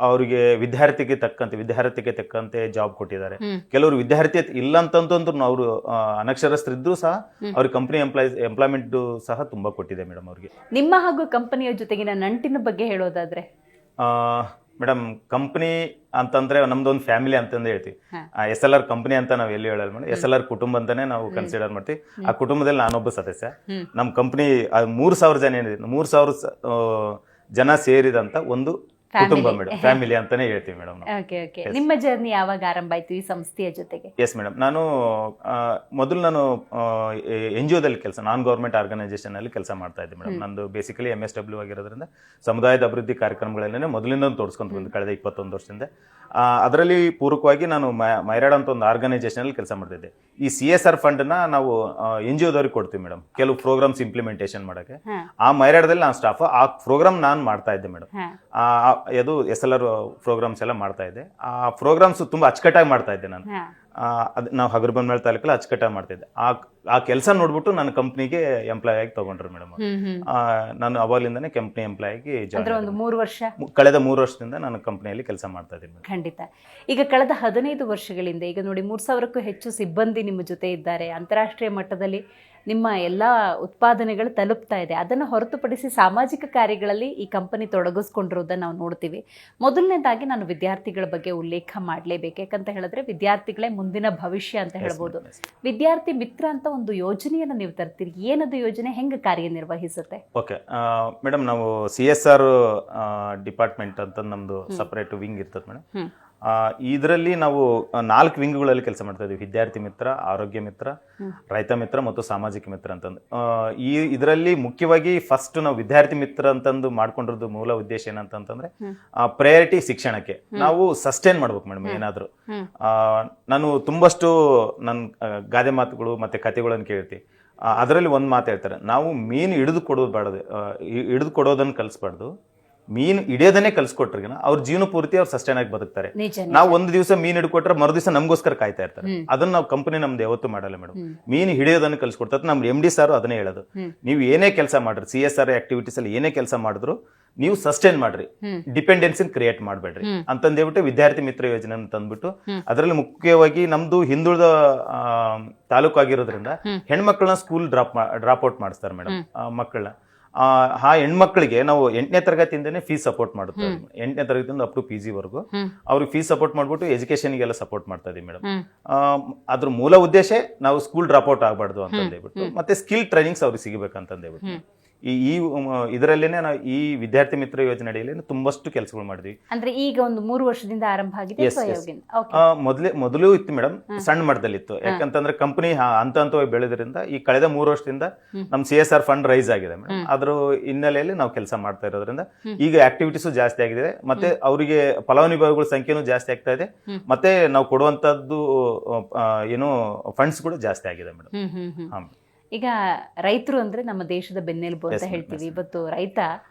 ಅವರಿಗೆ ವಿದ್ಯಾರ್ಥಿಗೆ ತಕ್ಕಂತೆ ಜಾಬ್ ಕೊಟ್ಟಿದ್ದಾರೆ. ಕೆಲವರು ವಿದ್ಯಾರ್ಥಿ ಇಲ್ಲ ಅಂತಂದ್ರು ಅವರು ಅನಕ್ಷರಸ್ಥರಿದ್ರು ಸಹ ಅವ್ರಿಗೆ ಕಂಪನಿ ಎಂಪ್ಲಾಯ್ಮೆಂಟ್ ಸಹ ತುಂಬಾ ಕೊಟ್ಟಿದೆ ಮೇಡಮ್ ಅವ್ರಿಗೆ. ನಿಮ್ಮ ಹಾಗೂ ಕಂಪನಿಯ ಜೊತೆಗಿನ ನಂಟಿನ ಬಗ್ಗೆ ಹೇಳೋದಾದ್ರೆ ಮೇಡಮ್, ಕಂಪನಿ ಅಂತಂದ್ರೆ ನಮ್ದೊಂದು ಫ್ಯಾಮಿಲಿ ಅಂತಂದು ಹೇಳ್ತೀವಿ. SLR ಕಂಪನಿ ಅಂತ ನಾವು ಎಲ್ಲಿ ಹೇಳಲ್ಲ ಮೇಡಮ್, SLR ಕುಟುಂಬ ಅಂತಾನೆ ನಾವು ಕನ್ಸಿಡರ್ ಮಾಡ್ತೀವಿ. ಆ ಕುಟುಂಬದಲ್ಲಿ ನಾನೊಬ್ಬ ಸದಸ್ಯ. ನಮ್ಮ ಕಂಪನಿ 3,000 ಜನ ಏನಿದೆ, 3,000 ಜನ ಸೇರಿದಂತ ಒಂದು ಕುಟುಂಬ ಮೇಡಮ್, ಫ್ಯಾಮಿಲಿ ಅಂತಾನೆ ಹೇಳ್ತೀವಿ ಮೇಡಮ್. ನಿಮ್ಮ ಜರ್ನಿ ಯಾವಾಗ ಆರಂಭ ಆಯ್ತು ಈ ಸಂಸ್ಥೆಯ ಜೊತೆಗೆ? ಎಸ್ ಮೇಡಮ್, ನಾನು NGO ದಲ್ಲಿ ಕೆಲಸ, ನಾನ್ ಗವರ್ಮೆಂಟ್ ಆರ್ಗನೈಸೇಷನ್ ಅಲ್ಲಿ ಕೆಲಸ ಮಾಡ್ತಾ ಇದ್ದೆ ಮೇಡಮ್. ನಂದು ಬೇಸಿಕಲಿ MSW ಆಗಿರೋದ್ರಿಂದ ಸಮುದಾಯದ ಅಭಿವೃದ್ಧಿ ಕಾರ್ಯಕ್ರಮಗಳನ್ನೇ ಮೊದಲಿಂದ ತೋರಿಸ್ಕೊಂತ ಬಂದು ಕಳೆದ 21 ವರ್ಷದಿಂದ. ಅದರಲ್ಲಿ ಪೂರಕವಾಗಿ ನಾನು ಮೈರಾಡ್ ಅಂತ ಒಂದು ಆರ್ಗನೈಸೇಷನ್ ಅಲ್ಲಿ ಕೆಲಸ ಮಾಡ್ತಿದ್ದೆ. ಈ CSR ಫಂಡ್ ನ ನಾವು NGO ದವ್ರಿಗೆ ಕೊಡ್ತೀವಿ ಮೇಡಮ್, ಕೆಲವು ಪ್ರೋಗ್ರಾಮ್ಸ್ ಇಂಪ್ಲಿಮೆಂಟೇಷನ್ ಮಾಡಕ್ಕೆ. ಆ ಮೈರಾಡದಲ್ಲಿ ನಾನು ಸ್ಟಾಫ್, ಆ ಪ್ರೋಗ್ರಾಮ್ ನಾನು ಮಾಡ್ತಾ ಇದ್ದೆ ಮೇಡಮ್. ಅದು SLR ಪ್ರೋಗ್ರಾಮ್ಸ್ ಎಲ್ಲ ಮಾಡ್ತಾ ಇದ್ದೆ. ಆ ಪ್ರೋಗ್ರಾಮ್ಸ್ ತುಂಬಾ ಅಚ್ಚುಕಟ್ಟಾಗಿ ಮಾಡ್ತಾ ಇದ್ದೆ ನಾನು. ನಾವು ಹಗರಬೊಮ್ಮನಹಳ್ಳಿ ತಾಲೂಕಲ್ಲಿ ಅಚ್ಚುಕಟ್ಟಾಗಿ ಮಾಡ್ತಿದ್ದೆ. ಆ ಕೆಲಸ ನೋಡ್ಬಿಟ್ಟು ನನ್ನ ಕಂಪ್ನಿಗೆ ಎಂಪ್ಲಾಯ್ ಆಗಿ ತಗೊಂಡ್ರು ಮೇಡಮ್. ನಾನು ಅವಾಗಲಿಂದಾನೇ ಕಂಪ್ನಿ ಎಂಪ್ಲಾಯ್ ಆಗಿ ಕಳೆದ 3 ವರ್ಷದಿಂದ ನಾನು ಕಂಪ್ನಿಯಲ್ಲಿ ಕೆಲಸ ಮಾಡ್ತಾ ಇದ್ದೀನಿ. ಖಂಡಿತ. ಈಗ ಕಳೆದ 15 ವರ್ಷಗಳಿಂದ ಈಗ ನೋಡಿ 3,000ಕ್ಕೂ ಹೆಚ್ಚು ಸಿಬ್ಬಂದಿ ನಿಮ್ಮ ಜೊತೆ ಇದ್ದಾರೆ. ಅಂತಾರಾಷ್ಟ್ರೀಯ ಮಟ್ಟದಲ್ಲಿ ನಿಮ್ಮ ಎಲ್ಲ ಉತ್ಪಾದನೆಗಳು ತಲುಪ್ತಾ ಇದೆ. ಅದನ್ನು ಹೊರತುಪಡಿಸಿ ಸಾಮಾಜಿಕ ಕಾರ್ಯಗಳಲ್ಲಿ ಈ ಕಂಪನಿ ತೊಡಗಿಸ್ಕೊಂಡಿರೋದನ್ನು ನಾವು ನೋಡ್ತೀವಿ. ಮೊದಲನೇದಾಗಿ ನಾನು ವಿದ್ಯಾರ್ಥಿಗಳ ಬಗ್ಗೆ ಉಲ್ಲೇಖ ಮಾಡಲೇಬೇಕು. ಯಾಕಂತ ಹೇಳಿದ್ರೆ ವಿದ್ಯಾರ್ಥಿಗಳೇ ಮುಂದಿನ ಭವಿಷ್ಯ ಅಂತ ಹೇಳ್ಬೋದು. ವಿದ್ಯಾರ್ಥಿ ಮಿತ್ರ ಅಂತ ಒಂದು ಯೋಜನೆಯನ್ನು ನೀವು ತರ್ತೀರಿ. ಏನದು ಯೋಜನೆ, ಹೆಂಗೆ ಕಾರ್ಯನಿರ್ವಹಿಸುತ್ತೆ? ಓಕೆ ಮೇಡಮ್, ನಾವು CSR ಡಿಪಾರ್ಟ್ಮೆಂಟ್ ಅಂತ ನಮ್ದು ಸಪರೇಟ್ ವಿಂಗ್ ಇರ್ತದೆ ಮೇಡಮ್. ಇದರಲ್ಲಿ ನಾವು 4 ವಿಂಗ್ಗಳಲ್ಲಿ ಕೆಲಸ ಮಾಡ್ತಾ ಇದ್ದೀವಿ. ವಿದ್ಯಾರ್ಥಿ ಮಿತ್ರ, ಆರೋಗ್ಯ ಮಿತ್ರ, ರೈತ ಮಿತ್ರ ಮತ್ತು ಸಾಮಾಜಿಕ ಮಿತ್ರ ಅಂತಂದು. ಇದರಲ್ಲಿ ಮುಖ್ಯವಾಗಿ ಫಸ್ಟ್ ನಾವು ವಿದ್ಯಾರ್ಥಿ ಮಿತ್ರ ಅಂತಂದು ಮಾಡ್ಕೊಂಡಿರೋದು ಮೂಲ ಉದ್ದೇಶ ಏನಂತಂದ್ರೆ ಪ್ರಯಾರಿಟಿ ಶಿಕ್ಷಣಕ್ಕೆ ನಾವು ಸಸ್ಟೈನ್ ಮಾಡ್ಬೇಕು ಮೇಡಮ್. ಏನಾದ್ರು ನಾನು ತುಂಬಷ್ಟು ನನ್ನ ಗಾದೆ ಮಾತುಗಳು ಮತ್ತೆ ಕಥೆಗಳನ್ನು ಕೇಳ್ತೀವಿ. ಅದರಲ್ಲಿ ಒಂದು ಮಾತು ಹೇಳ್ತಾರೆ, ನಾವು ಮೀನು ಹಿಡಿದು ಕೊಡೋದನ್ನ ಕಲಿಸ್ಬಾರ್ದು, ಮೀನು ಹಿಡಿಯೋದನ್ನೇ ಕಲ್ಸ್ಕೊಟ್ರಿಗಿನ ಅವ್ರ ಜೀವನ ಪೂರ್ತಿ ಅವ್ರು ಸಸ್ಟೈನ್ ಆಗಿ ಬದುಕ್ತಾರೆ. ನಾವು ಒಂದು ದಿವಸ ಮೀನು ಹಿಡ್ಕೊಟ್ರೆ ಮರು ದಿವಸ ನಮಗೋಸ್ಕರ ಕಾಯ್ತಾ ಇರ್ತಾರೆ. ಅದನ್ನ ನಾವು ಕಂಪನಿ ನಮ್ದು ಯಾವತ್ತೂ ಮಾಡಲ್ಲ ಮೇಡಮ್. ಮೀನು ಹಿಡಿಯೋದನ್ನ ಕಲ್ಸ್ಕೊಡ್ತಾರೆ. ನಮ್ MD ಸಾರು ಅದನ್ನೇ ಹೇಳೋದು, ನೀವು ಏನೇ ಕೆಲಸ ಮಾಡ್ರಿ, CSR ಆಕ್ಟಿವಿಟೀಸ್ ಅಲ್ಲಿ ಏನೇ ಕೆಲಸ ಮಾಡಿದ್ರು ನೀವು ಸಸ್ಟೈನ್ ಮಾಡ್ರಿ, ಡಿಪೆಂಡೆನ್ಸಿನ ಕ್ರಿಯೇಟ್ ಮಾಡ್ಬೇಡ್ರಿ ಅಂತಂದೇಳ್ಬಿಟ್ಟು ವಿದ್ಯಾರ್ಥಿ ಮಿತ್ರ ಯೋಜನೆ ತಂದ್ಬಿಟ್ಟು ಅದರಲ್ಲಿ ಮುಖ್ಯವಾಗಿ ನಮ್ದು ಹಿಂದುಳಿದ ತಾಲೂಕು ಆಗಿರೋದ್ರಿಂದ ಹೆಣ್ಮಕ್ಳನ್ನ ಸ್ಕೂಲ್ ಡ್ರಾಪ್ ಔಟ್ ಮಾಡಿಸ್ತಾರೆ ಮೇಡಮ್. ಮಕ್ಕಳನ್ನ ಆ ಹೆಣ್ಮಕ್ಳಿಗೆ ನಾವು 8ನೇ ತರಗತಿಯಿಂದನೇ ಫೀಸ್ ಸಪೋರ್ಟ್ ಮಾಡುತ್ತೇವೆ. 8ನೇ ತರಗತಿಯಿಂದ ಅಪ್ ಟು PG ವರೆಗೂ ಅವ್ರಿಗೆ ಫೀಸ್ ಸಪೋರ್ಟ್ ಮಾಡ್ಬಿಟ್ಟು ಎಜುಕೇಶನ್ಗೆಲ್ಲ ಸಪೋರ್ಟ್ ಮಾಡ್ತಾ ಇದೀವಿ ಮೇಡಮ್. ಅದ್ರ ಮೂಲ ಉದ್ದೇಶ ನಾವು ಸ್ಕೂಲ್ ಡ್ರಾಪ್ ಔಟ್ ಆಗಬಾರ್ದು ಅಂತಂದೇಳ್ಬಿಟ್ಟು ಮತ್ತೆ ಸ್ಕಿಲ್ ಟ್ರೈನಿಂಗ್ಸ್ ಅವ್ರಿಗೆ ಸಿಗಬೇಕಂತಂದೇಳ್ಬಿಟ್ಟು ಈ ಇದರಲ್ಲೇನೆ ನಾವು ಈ ವಿದ್ಯಾರ್ಥಿ ಮಿತ್ರ ಯೋಜನೆ ಅಡಿಯಲ್ಲಿ ತುಂಬಷ್ಟು ಕೆಲಸಗಳು ಮಾಡಿದ್ವಿ. ಅಂದ್ರೆ ಈಗ ಒಂದು 3 ವರ್ಷದಿಂದ ಆರಂಭ ಆಗಿದೆ. ಮೊದಲು ಇತ್ತು ಮೇಡಮ್, ಸಣ್ಣ ಮಟ್ಟದಲ್ಲಿ ಇತ್ತು. ಯಾಕಂತಂದ್ರೆ ಕಂಪನಿ ಹಂತವಾಗಿ ಬೆಳೆದ್ರಿಂದ ಈ ಕಳೆದ 3 ವರ್ಷದಿಂದ ನಮ್ CSR ಫಂಡ್ ರೈಸ್ ಆಗಿದೆ ಮೇಡಮ್. ಅದ್ರ ಹಿನ್ನೆಲೆಯಲ್ಲಿ ನಾವು ಕೆಲಸ ಮಾಡ್ತಾ ಇರೋದ್ರಿಂದ ಈಗ ಆಕ್ಟಿವಿಟೀಸು ಜಾಸ್ತಿ ಆಗಿದೆ, ಮತ್ತೆ ಅವರಿಗೆ ಫಲಾನುಭವಿಗಳ ಸಂಖ್ಯೆನೂ ಜಾಸ್ತಿ ಆಗ್ತಾ ಇದೆ, ಮತ್ತೆ ನಾವು ಕೊಡುವಂತದ್ದು ಏನು ಫಂಡ್ಸ್ ಕೂಡ ಜಾಸ್ತಿ ಆಗಿದೆ ಮೇಡಮ್. ಈಗ ರೈತರು ಅಂದ್ರೆ ನಮ್ಮ ದೇಶದ ಬೆನ್ನೆಲುಬು ಅಂತ ಹೇಳ್ತೀವಿ. ಇವತ್ತು ರೈತ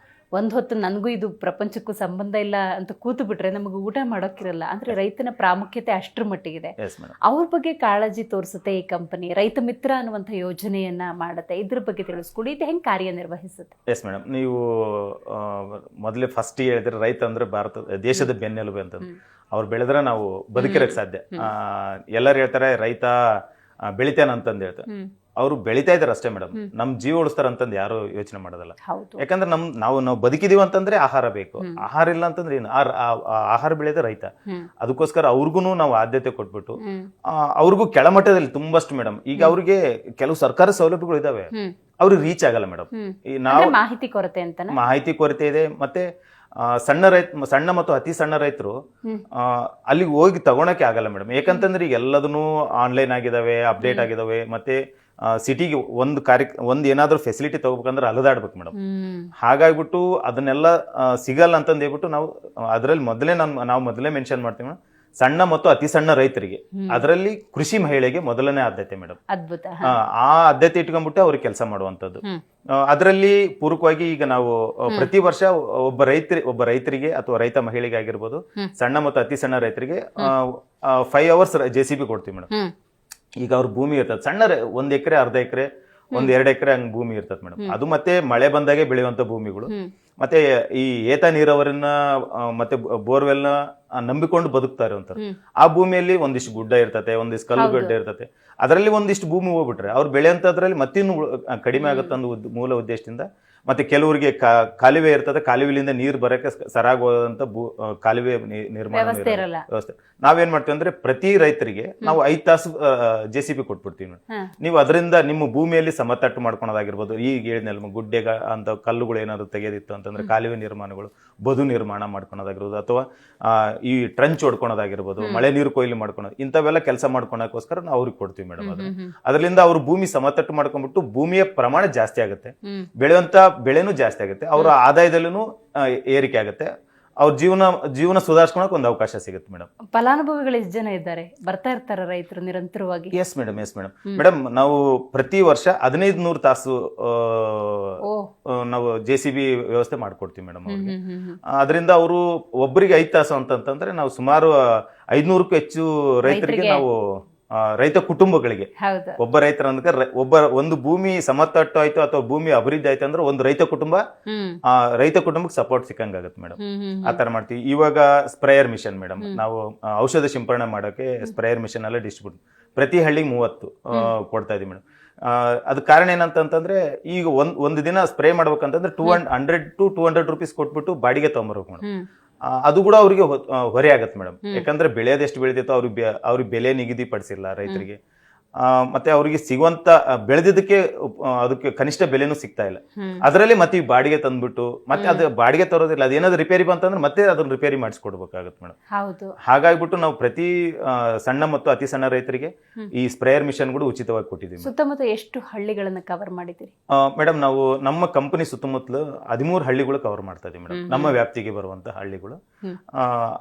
ಒಂದ್ ಹೊತ್ತು ನನಗೂ ಇದು ಪ್ರಪಂಚಕ್ಕೂ ಸಂಬಂಧ ಇಲ್ಲ ಅಂತ ಕೂತು ಬಿಟ್ರೆ ನಮಗೆ ಊಟ ಮಾಡೋಕ್ಕಿರಲ್ಲ. ಅಂದ್ರೆ ರೈತನ ಪ್ರಾಮುಖ್ಯತೆ ಅಷ್ಟರ ಮಟ್ಟಿಗಿದೆ. ಅವ್ರ ಬಗ್ಗೆ ಕಾಳಜಿ ತೋರಿಸುತ್ತೆ ಈ ಕಂಪನಿ. ರೈತ ಮಿತ್ರ ಅನ್ನುವಂಥ ಯೋಜನೆಯನ್ನ ಮಾಡುತ್ತೆ. ಇದ್ರ ಬಗ್ಗೆ ತಿಳಿಸ್ಕೊಡಿ, ಇದು ಹೆಂಗ್ ಕಾರ್ಯನಿರ್ವಹಿಸುತ್ತೆ? ಎಸ್ ಮೇಡಮ್, ನೀವು ಮೊದಲೇ ಫಸ್ಟ್ ಹೇಳಿದ್ರೆ ರೈತ ಅಂದ್ರೆ ದೇಶದ ಬೆನ್ನೆಲುಬು ಅಂತ. ಅವ್ರು ಬೆಳೆದ್ರೆ ನಾವು ಬದುಕಿರಕ್ ಸಾಧ್ಯ. ಎಲ್ಲರೂ ಹೇಳ್ತಾರೆ ರೈತ ಬೆಳಿತಾನ ಅಂತಂದು ಹೇಳ್ತಾರೆ. ಅವರು ಬೆಳಿತಾ ಇದಾರೆ ಅಷ್ಟೇ ಮೇಡಮ್, ನಮ್ ಜೀವ ಉಳಿಸ್ತಾರ ಅಂತಂದು ಯಾರು ಯೋಚನೆ ಮಾಡೋದಲ್ಲ. ಯಾಕಂದ್ರೆ ನಾವು ಬದುಕಿದೀವಿ ಅಂತಂದ್ರೆ ಆಹಾರ ಬೇಕು. ಆಹಾರ ಇಲ್ಲ ಅಂತಂದ್ರೆ ಏನು, ಆಹಾರ ಬೆಳೆದ ರೈತ. ಅದಕ್ಕೋಸ್ಕರ ಅವ್ರಿಗೂ ನಾವು ಆದ್ಯತೆ ಕೊಟ್ಬಿಟ್ಟು ಅವ್ರಿಗೂ ಕೆಳಮಟ್ಟದಲ್ಲಿ ತುಂಬಷ್ಟು ಮೇಡಮ್. ಈಗ ಅವ್ರಿಗೆ ಕೆಲವು ಸರ್ಕಾರ ಸೌಲಭ್ಯಗಳು ಇದಾವೆ, ಅವ್ರಿಗೆ ರೀಚ್ ಆಗಲ್ಲ ಮೇಡಮ್. ನಾವು ಮಾಹಿತಿ ಕೊರತೆ ಇದೆ. ಮತ್ತೆ ಸಣ್ಣ ಮತ್ತು ಅತಿ ಸಣ್ಣ ರೈತರು ಅಲ್ಲಿಗೆ ಹೋಗಿ ತಗೊಳಕ್ಕೆ ಆಗಲ್ಲ ಮೇಡಮ್. ಯಾಕಂತಂದ್ರೆ ಈಗ ಎಲ್ಲದನ್ನು ಆನ್ಲೈನ್ ಆಗಿದಾವೆ, ಅಪ್ಡೇಟ್ ಆಗಿದಾವೆ. ಮತ್ತೆ ಸಿಟಿಗೆ ಒಂದು ಏನಾದ್ರೂ ಫೆಸಿಲಿಟಿ ತಗೋಬೇಕಂದ್ರೆ ಅಲದಾಡ್ಬೇಕು ಮೇಡಮ್. ಹಾಗಾಗ್ಬಿಟ್ಟು ಅದನ್ನೆಲ್ಲ ಸಿಗಲ್ಲ ಅಂತಂದು ಹೇಳ್ಬಿಟ್ಟು ನಾವು ಅದರಲ್ಲಿ ನಾವು ಮೊದಲೇ ಮೆನ್ಷನ್ ಮಾಡ್ತೀವಿ ಮೇಡಮ್, ಸಣ್ಣ ಮತ್ತು ಅತಿ ಸಣ್ಣ ರೈತರಿಗೆ, ಅದರಲ್ಲಿ ಕೃಷಿ ಮಹಿಳೆಗೆ ಮೊದಲನೇ ಆದ್ಯತೆ ಮೇಡಮ್. ಅದ್ಭುತ. ಆ ಆದ್ಯತೆ ಇಟ್ಕೊಂಡ್ಬಿಟ್ಟು ಅವ್ರಿಗೆ ಕೆಲಸ ಮಾಡುವಂತದ್ದು. ಅದರಲ್ಲಿ ಪೂರಕವಾಗಿ ಈಗ ನಾವು ಪ್ರತಿ ವರ್ಷ ಒಬ್ಬ ರೈತರಿಗೆ ಅಥವಾ ರೈತ ಮಹಿಳೆಗೆ ಆಗಿರ್ಬೋದು, ಸಣ್ಣ ಮತ್ತು ಅತಿ ಸಣ್ಣ ರೈತರಿಗೆ 5 hours JCB ಕೊಡ್ತೀವಿ ಮೇಡಮ್. ಈಗ ಅವ್ರ ಭೂಮಿ ಇರ್ತದೆ ಸಣ್ಣ 1 ಎಕರೆ ಅರ್ಧ ಎಕರೆ 1-2 ಎಕರೆ ಹಂಗ್ ಭೂಮಿ ಇರ್ತದೆ ಮೇಡಮ್. ಅದು ಮತ್ತೆ ಮಳೆ ಬಂದಾಗೆ ಬೆಳೆಯುವಂತ ಭೂಮಿಗಳು. ಮತ್ತೆ ಈ ಏತ ನೀರಾವರಿನ ಮತ್ತೆ ಬೋರ್ವೆಲ್ ನ ನಂಬಿಕೊಂಡು ಬದುಕ್ತಾ ಇರುವಂತಾರೆ. ಆ ಭೂಮಿಯಲ್ಲಿ ಒಂದಿಷ್ಟು ಗುಡ್ಡ ಇರ್ತತೆ, ಒಂದಿಷ್ಟು ಕಲ್ಲುಗಡ್ಡೆ ಇರ್ತತೆ, ಅದರಲ್ಲಿ ಒಂದಿಷ್ಟು ಭೂಮಿ ಹೋಗ್ಬಿಟ್ರೆ ಅವ್ರು ಬೆಳೆಯಂತದ್ರಲ್ಲಿ ಮತ್ತಿನ್ನು ಕಡಿಮೆ ಆಗುತ್ತೆ ಅನ್ನೋ ಮೂಲ ಉದ್ದೇಶದಿಂದ. ಮತ್ತೆ ಕೆಲವರಿಗೆ ಕಾಲುವೆ ಇರ್ತದೆ, ಕಾಲುವೆಲಿಂದ ನೀರು ಬರಕ್ಕೆ ಸರಾಗುವಂತ ಕಾಲುವೆ ನಿರ್ಮಾಣ ವ್ಯವಸ್ಥೆ. ನಾವೇನ್ ಮಾಡ್ತೀವಿ ಅಂದ್ರೆ ಪ್ರತಿ ರೈತರಿಗೆ ನಾವು 5 ತಾಸು JCB ಕೊಟ್ಬಿಡ್ತೀವಿ. ನೀವು ಅದರಿಂದ ನಿಮ್ಮ ಭೂಮಿಯಲ್ಲಿ ಸಮತಟ್ಟು ಮಾಡ್ಕೊಳೋದಾಗಿರ್ಬೋದು, ಈಗ ಹೇಳಿದ್ನಲ್ಲ ಗುಡ್ಡೆ ಅಂತ ಕಲ್ಲುಗಳು ಏನಾದ್ರು ತೆಗೆದಿತ್ತು ಅಂತಂದ್ರೆ ಕಾಲುವೆ ನಿರ್ಮಾಣಗಳು, ಬದು ನಿರ್ಮಾಣ ಮಾಡ್ಕೊಳೋದಾಗಿರ್ಬೋದು, ಅಥವಾ ಈ ಟ್ರಂಚ್ ಹೊಡ್ಕೊಳೋದಾಗಿರ್ಬೋದು, ಮಳೆ ನೀರು ಕೊಯ್ಲು ಮಾಡ್ಕೊಳೋದು, ಇಂಥವೆಲ್ಲ ಕೆಲಸ ಮಾಡ್ಕೊಳಕೋಸ್ಕರ ನಾವು ಅವ್ರಿಗೆ ಕೊಡ್ತೀವಿ ಮೇಡಮ್. ಅದರಿಂದ ಅವ್ರ ಭೂಮಿ ಸಮತಟ್ಟು ಮಾಡ್ಕೊಂಡ್ಬಿಟ್ಟು ಭೂಮಿಯ ಪ್ರಮಾಣ ಜಾಸ್ತಿ ಆಗುತ್ತೆ, ಬೆಳೆಯುವಂತ ಬೆಳೆನೂ ಜಾಸ್ತಿ ಆಗುತ್ತೆ, ಅವರ ಆದಾಯದಲ್ಲೂ ಏರಿಕೆ ಆಗುತ್ತೆ, ಅವ್ರ ಜೀವನ ಸುಧಾರಿಸ್ಕೊಳಕ್ ಒಂದು ಅವಕಾಶ ಸಿಗುತ್ತೆ ಮೇಡಮ್. ಫಲಾನುಭವಿಗಳು ಎಷ್ಟು ಜನ ಇದ್ದಾರೆ, ಬರ್ತಾ ಇರ್ತಾರ ರೈತರು ನಿರಂತರವಾಗಿ? ಎಸ್ ಮೇಡಮ್ ನಾವು ಪ್ರತಿ ವರ್ಷ 1500 ತಾಸು ನಾವು JCB ವ್ಯವಸ್ಥೆ ಮಾಡ್ಕೊಡ್ತೀವಿ ಮೇಡಮ್. ಅದರಿಂದ ಅವರು ಒಬ್ಬರಿಗೆ 5 ತಾಸು ಅಂತಂದ್ರೆ ನಾವು ಸುಮಾರು 500ಕ್ಕೂ ಹೆಚ್ಚು ರೈತರಿಗೆ ನಾವು ರೈತ ಕುಟುಂಬಗಳಿಗೆ, ಒಬ್ಬ ರೈತರ ಒಂದು ಭೂಮಿ ಸಮತಟ್ಟು ಆಯ್ತು ಅಥವಾ ಭೂಮಿ ಅಭಿವೃದ್ಧಿ ಆಯ್ತು ಅಂದ್ರೆ ಒಂದು ರೈತ ಕುಟುಂಬಕ್ಕೆ ಸಪೋರ್ಟ್ ಸಿಕ್ಕಂಗಾಗತ್ತೆ ಮೇಡಮ್. ಆ ತರ ಮಾಡ್ತೀವಿ. ಇವಾಗ ಸ್ಪ್ರೇಯರ್ ಮಿಷನ್ ಮೇಡಮ್, ನಾವು ಔಷಧ ಸಿಂಪರಣೆ ಮಾಡೋಕೆ ಸ್ಪ್ರೇಯರ್ ಮಿಷನ್ ಎಲ್ಲ ಡಿಸ್ಟ್ರಿಬ್ಯೂಟ್ ಪ್ರತಿ ಹಳ್ಳಿಗೆ 30 ಕೊಡ್ತಾ ಇದೀವಿ ಮೇಡಮ್. ಅದ್ ಕಾರಣ ಏನಂತಂದ್ರೆ ಈಗ ಒಂದು ದಿನ ಸ್ಪ್ರೇ ಮಾಡ್ಬೇಕಂತಂದ್ರೆ 100 to 200 ರೂಪೀಸ್ ಕೊಟ್ಬಿಟ್ಟು ಬಾಡಿಗೆ ತಗೊಂಬರ್ಬೇಕು ಮೇಡಮ್. ಅದು ಕೂಡ ಅವ್ರಿಗೆ ಹೊರೆ ಆಗತ್ತೆ ಮೇಡಮ್. ಯಾಕಂದ್ರೆ ಬೆಳೆಯೋದು ಎಷ್ಟು ಬೆಳೆದಿತ್ತೋ ಅವ್ರಿಗೆ ಬೆಲೆ ನಿಗದಿ ಪಡಿಸಿಲ್ಲ ರೈತರಿಗೆ. ಮತ್ತೆ ಅವ್ರಿಗೆ ಸಿಗುವಂತ ಬೆಳೆದಿದ್ದಕ್ಕೆ ಅದಕ್ಕೆ ಕನಿಷ್ಠ ಬೆಲೆನೂ ಸಿಗ್ತಾ ಇಲ್ಲ. ಅದರಲ್ಲಿ ಮತ್ತೆ ಈ ಬಾಡಿಗೆ ತಂದ್ಬಿಟ್ಟು ಮತ್ತೆ ಅದು ಬಾಡಿಗೆ ತರೋದಿಲ್ಲ, ಅದೇನಾದ್ರು ರಿಪೇರಿ ಬಂತಂದ್ರೆ ಮತ್ತೆ ಅದನ್ನ ರಿಪೇರಿ ಮಾಡಿಸ್ಕೊಡ್ಬೇಕಾಗತ್ತೆ ಮೇಡಮ್. ಹಾಗಾಗ್ಬಿಟ್ಟು ನಾವು ಪ್ರತಿ ಸಣ್ಣ ಮತ್ತು ಅತಿ ಸಣ್ಣ ರೈತರಿಗೆ ಈ ಸ್ಪ್ರೇಯರ್ ಮಿಷನ್ ಕೂಡ ಉಚಿತವಾಗಿ ಕೊಟ್ಟಿದ್ದೀವಿ. ಸುತ್ತಮುತ್ತ ಎಷ್ಟು ಹಳ್ಳಿಗಳನ್ನ ಕವರ್ ಮಾಡಿದ್ದೀರಿ ಮೇಡಮ್? ನಾವು ನಮ್ಮ ಕಂಪನಿ ಸುತ್ತಮುತ್ತಲು 13 ಹಳ್ಳಿಗಳು ಕವರ್ ಮಾಡ್ತಾ ಇದೀವಿ ಮೇಡಮ್, ನಮ್ಮ ವ್ಯಾಪ್ತಿಗೆ ಬರುವಂತ ಹಳ್ಳಿಗಳು.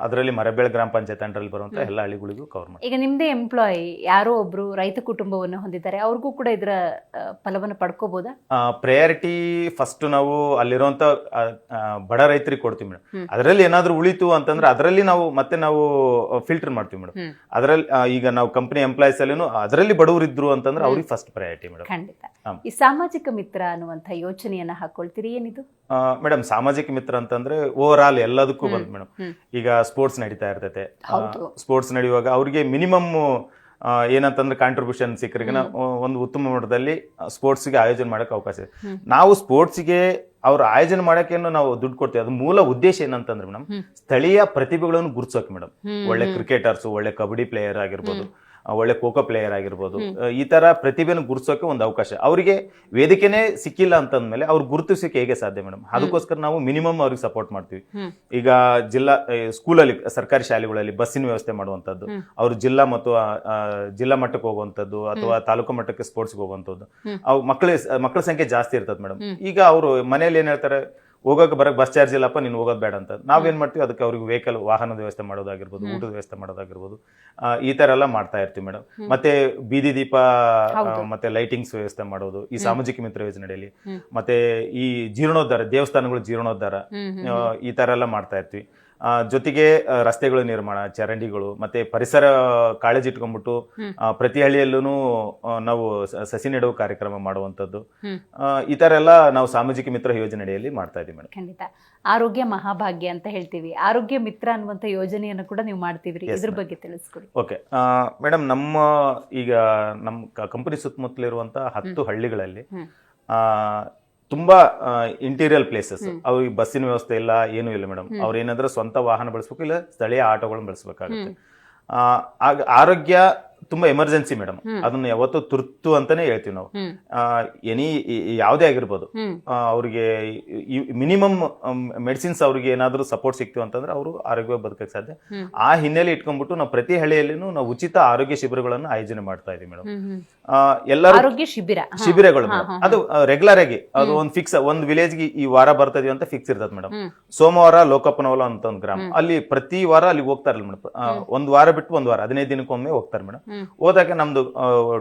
ಅದರಲ್ಲಿ ಮರಬೇಳ ಗ್ರಾಮ ಪಂಚಾಯತ್ ಅಂಡರಲ್ಲಿ ಬರುವಂತ ಎಲ್ಲ ಹಳ್ಳಿಗಳಿಗೂ ಕವರ್ ಮಾಡಿ. ಈಗ ನಿಮ್ದೇ ಎಂಪ್ಲಾಯ್ ಯಾರೋ ಒಬ್ರು ರೈತ ಕುಟುಂಬವನ್ನು ಹೊಂದಿದ್ದಾರೆ, ಅವ್ರಿಗೂ ಕೂಡ ಇದರ ಫಲವನ್ನು ಪಡ್ಕೋಬಹುದಾ? ಪ್ರಯಾರಿಟಿ ಫಸ್ಟ್ ನಾವು ಅಲ್ಲಿರುವಂತ ಬಡ ರೈತರಿಗೆ ಕೊಡ್ತೀವಿ ಮೇಡಮ್. ಅದರಲ್ಲಿ ಏನಾದ್ರು ಉಳಿತು ಅಂತಂದ್ರೆ ಅದರಲ್ಲಿ ನಾವು ಫಿಲ್ಟರ್ ಮಾಡ್ತೀವಿ ಮೇಡಮ್. ಅದರಲ್ಲಿ ಈಗ ನಾವು ಕಂಪನಿ ಎಂಪ್ಲಾಯ್ಸ್ ಅಲ್ಲಿನೂ ಅದರಲ್ಲಿ ಬಡವರು ಇದ್ರು ಅಂತಂದ್ರೆ ಅವ್ರಿಗೆ ಫಸ್ಟ್ ಪ್ರಯಾರಿಟಿ ಮೇಡಮ್. ಖಂಡಿತ. ಈ ಸಾಮಾಜಿಕ ಮಿತ್ರ ಅನ್ನುವಂತ ಯೋಜನೆಯನ್ನ ಹಾಕೊಳ್ತೀರಿ, ಏನಿದು ಮೇಡಮ್? ಸಾಮಾಜಿಕ ಮಿತ್ರ ಅಂತಂದ್ರೆ ಓವರ್ ಆಲ್ ಎಲ್ಲದಕ್ಕೂ ಬಂದ್ ಮೇಡಮ್. ಈಗ ಸ್ಪೋರ್ಟ್ಸ್ ನಡೀತಾ ಇರ್ತೈತೆ, ಸ್ಪೋರ್ಟ್ಸ್ ನಡೆಯುವಾಗ ಅವ್ರಿಗೆ ಮಿನಿಮಮ್ ಏನಂತಂದ್ರೆ ಕಾಂಟ್ರಿಬ್ಯೂಷನ್ ಸಿಕ್ಕರಿಗೆ ಒಂದು ಉತ್ತಮ ಮಟ್ಟದಲ್ಲಿ ಸ್ಪೋರ್ಟ್ಸ್ಗೆ ಆಯೋಜನೆ ಮಾಡಕ್ಕೆ ಅವಕಾಶ ಇದೆ. ನಾವು ಸ್ಪೋರ್ಟ್ಸ್ಗೆ ಅವ್ರ ಆಯೋಜನೆ ಮಾಡಕ್ಕೇನು ನಾವು ದುಡ್ಡು ಕೊಡ್ತೀವಿ. ಅದು ಮೂಲ ಉದ್ದೇಶ ಏನಂತಂದ್ರೆ ಮೇಡಮ್, ಸ್ಥಳೀಯ ಪ್ರತಿಭೆಗಳನ್ನು ಗುರುತಿಸೋಕೆ ಮೇಡಮ್. ಒಳ್ಳೆ ಕ್ರಿಕೆಟರ್ಸ್, ಒಳ್ಳೆ ಕಬಡ್ಡಿ ಪ್ಲೇಯರ್ ಆಗಿರ್ಬೋದು, ಒಳ್ಳೆ ಖೋಖೋ ಪ್ಲೇಯರ್ ಆಗಿರ್ಬೋದು, ಈ ತರ ಪ್ರತಿಭೆಯನ್ನು ಗುರುತಿಸೋಕೆ ಒಂದು ಅವಕಾಶ. ಅವರಿಗೆ ವೇದಿಕೆನೇ ಸಿಕ್ಕಿಲ್ಲ ಅಂತಂದ್ಮೇಲೆ ಅವ್ರು ಗುರುತಿಸೋಕೆ ಹೇಗೆ ಸಾಧ್ಯ ಮೇಡಮ್? ಅದಕ್ಕೋಸ್ಕರ ನಾವು ಮಿನಿಮಮ್ ಅವ್ರಿಗೆ ಸಪೋರ್ಟ್ ಮಾಡ್ತೀವಿ. ಈಗ ಸ್ಕೂಲಲ್ಲಿ ಸರ್ಕಾರಿ ಶಾಲೆಗಳಲ್ಲಿ ಬಸ್ಸಿನ ವ್ಯವಸ್ಥೆ ಮಾಡುವಂತದ್ದು, ಅವ್ರು ಜಿಲ್ಲಾ ಮಟ್ಟಕ್ಕೆ ಹೋಗುವಂತದ್ದು ಅಥವಾ ತಾಲೂಕು ಮಟ್ಟಕ್ಕೆ ಸ್ಪೋರ್ಟ್ಸ್ಗೆ ಹೋಗುವಂತದ್ದು. ಅವು ಮಕ್ಕಳ ಸಂಖ್ಯೆ ಜಾಸ್ತಿ ಇರ್ತದೆ ಮೇಡಮ್. ಈಗ ಅವರು ಮನೇಲಿ ಏನ್ ಹೇಳ್ತಾರೆ, ಹೋಗಕ್ಕೆ ಬರಕ್ ಬಸ್ ಚಾರ್ಜ್ ಇಲ್ಲಪ್ಪ, ನೀನು ಹೋಗೋದು ಬೇಡ ಅಂತ. ನಾವೇನ್ ಮಾಡ್ತೀವಿ, ಅದಕ್ಕೆ ಅವ್ರಿಗೆ ವಾಹನದ ವ್ಯವಸ್ಥೆ ಮಾಡೋದಾಗಿರ್ಬೋದು, ಊಟದ ವ್ಯವಸ್ಥೆ ಮಾಡೋದಾಗಿರ್ಬೋದು, ಈ ತರ ಎಲ್ಲ ಮಾಡ್ತಾ ಇರ್ತೀವಿ ಮೇಡಮ್. ಮತ್ತೆ ಬೀದಿ ದೀಪ ಮತ್ತೆ ಲೈಟಿಂಗ್ಸ್ ವ್ಯವಸ್ಥೆ ಮಾಡೋದು ಈ ಸಾಮಾಜಿಕ ಮಿತ್ರ ಯೋಜನೆಯಲ್ಲಿ. ಮತ್ತೆ ಈ ಜೀರ್ಣೋದ್ಧಾರ, ದೇವಸ್ಥಾನಗಳು ಜೀರ್ಣೋದ್ಧಾರ, ಈ ತರ ಎಲ್ಲ ಮಾಡ್ತಾ ಇರ್ತೀವಿ. ಜೊತೆಗೆ ರಸ್ತೆಗಳ ನಿರ್ಮಾಣ, ಚರಂಡಿಗಳು, ಮತ್ತೆ ಪರಿಸರ ಕಾಳಜಿ ಇಟ್ಕೊಂಡ್ಬಿಟ್ಟು ಪ್ರತಿ ಹಳ್ಳಿಯಲ್ಲೂ ನಾವು ಸಸಿ ನೆಡುವ ಕಾರ್ಯಕ್ರಮ ಮಾಡುವಂತದ್ದು, ಈ ತರ ಎಲ್ಲ ನಾವು ಸಾಮಾಜಿಕ ಮಿತ್ರ ಯೋಜನೆಯಲ್ಲಿ ಮಾಡ್ತಾ ಇದೀವಿ ಮೇಡಮ್. ಖಂಡಿತ. ಆರೋಗ್ಯ ಮಹಾಭಾಗ್ಯ ಅಂತ ಹೇಳ್ತೀವಿ, ಆರೋಗ್ಯ ಮಿತ್ರ ಅನ್ನುವಂತ ಯೋಜನೆಯನ್ನು ಕೂಡ ನೀವು ಮಾಡ್ತೀವಿ, ಇದ್ರ ಬಗ್ಗೆ ತಿಳಿಸ್ಕೊಡಿ. ಓಕೆ ಮೇಡಮ್, ಈಗ ನಮ್ಮ ಕಂಪನಿ ಸುತ್ತಮುತ್ತಲಿರುವಂತ 10 ಹಳ್ಳಿಗಳಲ್ಲಿ ತುಂಬಾ ಇಂಟೀರಿಯರ್ ಪ್ಲೇಸಸ್, ಅವ್ರಿಗೆ ಬಸ್ಸಿನ ವ್ಯವಸ್ಥೆ ಇಲ್ಲ, ಏನೂ ಇಲ್ಲ ಮೇಡಮ್. ಅವ್ರು ಏನಾದ್ರೂ ಸ್ವಂತ ವಾಹನ ಬಳಸ್ಬೇಕು, ಇಲ್ಲ ಸ್ಥಳೀಯ ಆಟೋಗಳನ್ನ ಬಳಸಬೇಕಾಗುತ್ತೆ. ಆರೋಗ್ಯ ತುಂಬಾ ಎಮರ್ಜೆನ್ಸಿ ಮೇಡಮ್, ಅದನ್ನ ಯಾವತ್ತೂ ತುರ್ತು ಅಂತಾನೆ ಹೇಳ್ತೀವಿ ನಾವು. ಯಾವುದೇ ಆಗಿರ್ಬೋದು, ಅವ್ರಿಗೆ ಮಿನಿಮಮ್ ಮೆಡಿಸಿನ್ಸ್ ಅವ್ರಿಗೆ ಏನಾದ್ರು ಸಪೋರ್ಟ್ ಸಿಕ್ತಿವಿ ಅಂತಂದ್ರೆ ಅವರು ಆರೋಗ್ಯವಾಗಿ ಬದುಕಕ್ಕೆ ಸಾಧ್ಯ. ಆ ಹಿನ್ನೆಲೆ ಇಟ್ಕೊಂಡ್ಬಿಟ್ಟು ನಾವು ಪ್ರತಿ ಹಳ್ಳಿಯಲ್ಲಿನೂ ನಾವು ಉಚಿತ ಆರೋಗ್ಯ ಶಿಬಿರಗಳನ್ನು ಆಯೋಜನೆ ಮಾಡ್ತಾ ಇದೀವಿ ಮೇಡಮ್. ಎಲ್ಲರೂ ಶಿಬಿರಗಳು ಅದು ರೆಗ್ಯುಲರ್ ಆಗಿ ಅದು ಒಂದು ಫಿಕ್ಸ್, ಒಂದು ವಿಲೇಜ್ಗೆ ಈ ವಾರ ಬರ್ತದೀವಿ ಅಂತ ಫಿಕ್ಸ್ ಇರ್ತದೆ ಮೇಡಮ್. ಸೋಮವಾರ ಲೋಕಪ್ಪನವಲ ಅಂತ ಒಂದು ಗ್ರಾಮ, ಅಲ್ಲಿ ಪ್ರತಿ ವಾರ ಅಲ್ಲಿ ಹೋಗ್ತಾರಲ್ಲ ಮೇಡಮ್. ಒಂದು ವಾರ ಬಿಟ್ಟು ಒಂದು ವಾರ 15 ದಿನಕ್ಕೊಮ್ಮೆ ಹೋಗ್ತಾರೆ ಮೇಡಮ್. ಹೋದಾಗ ನಮ್ದು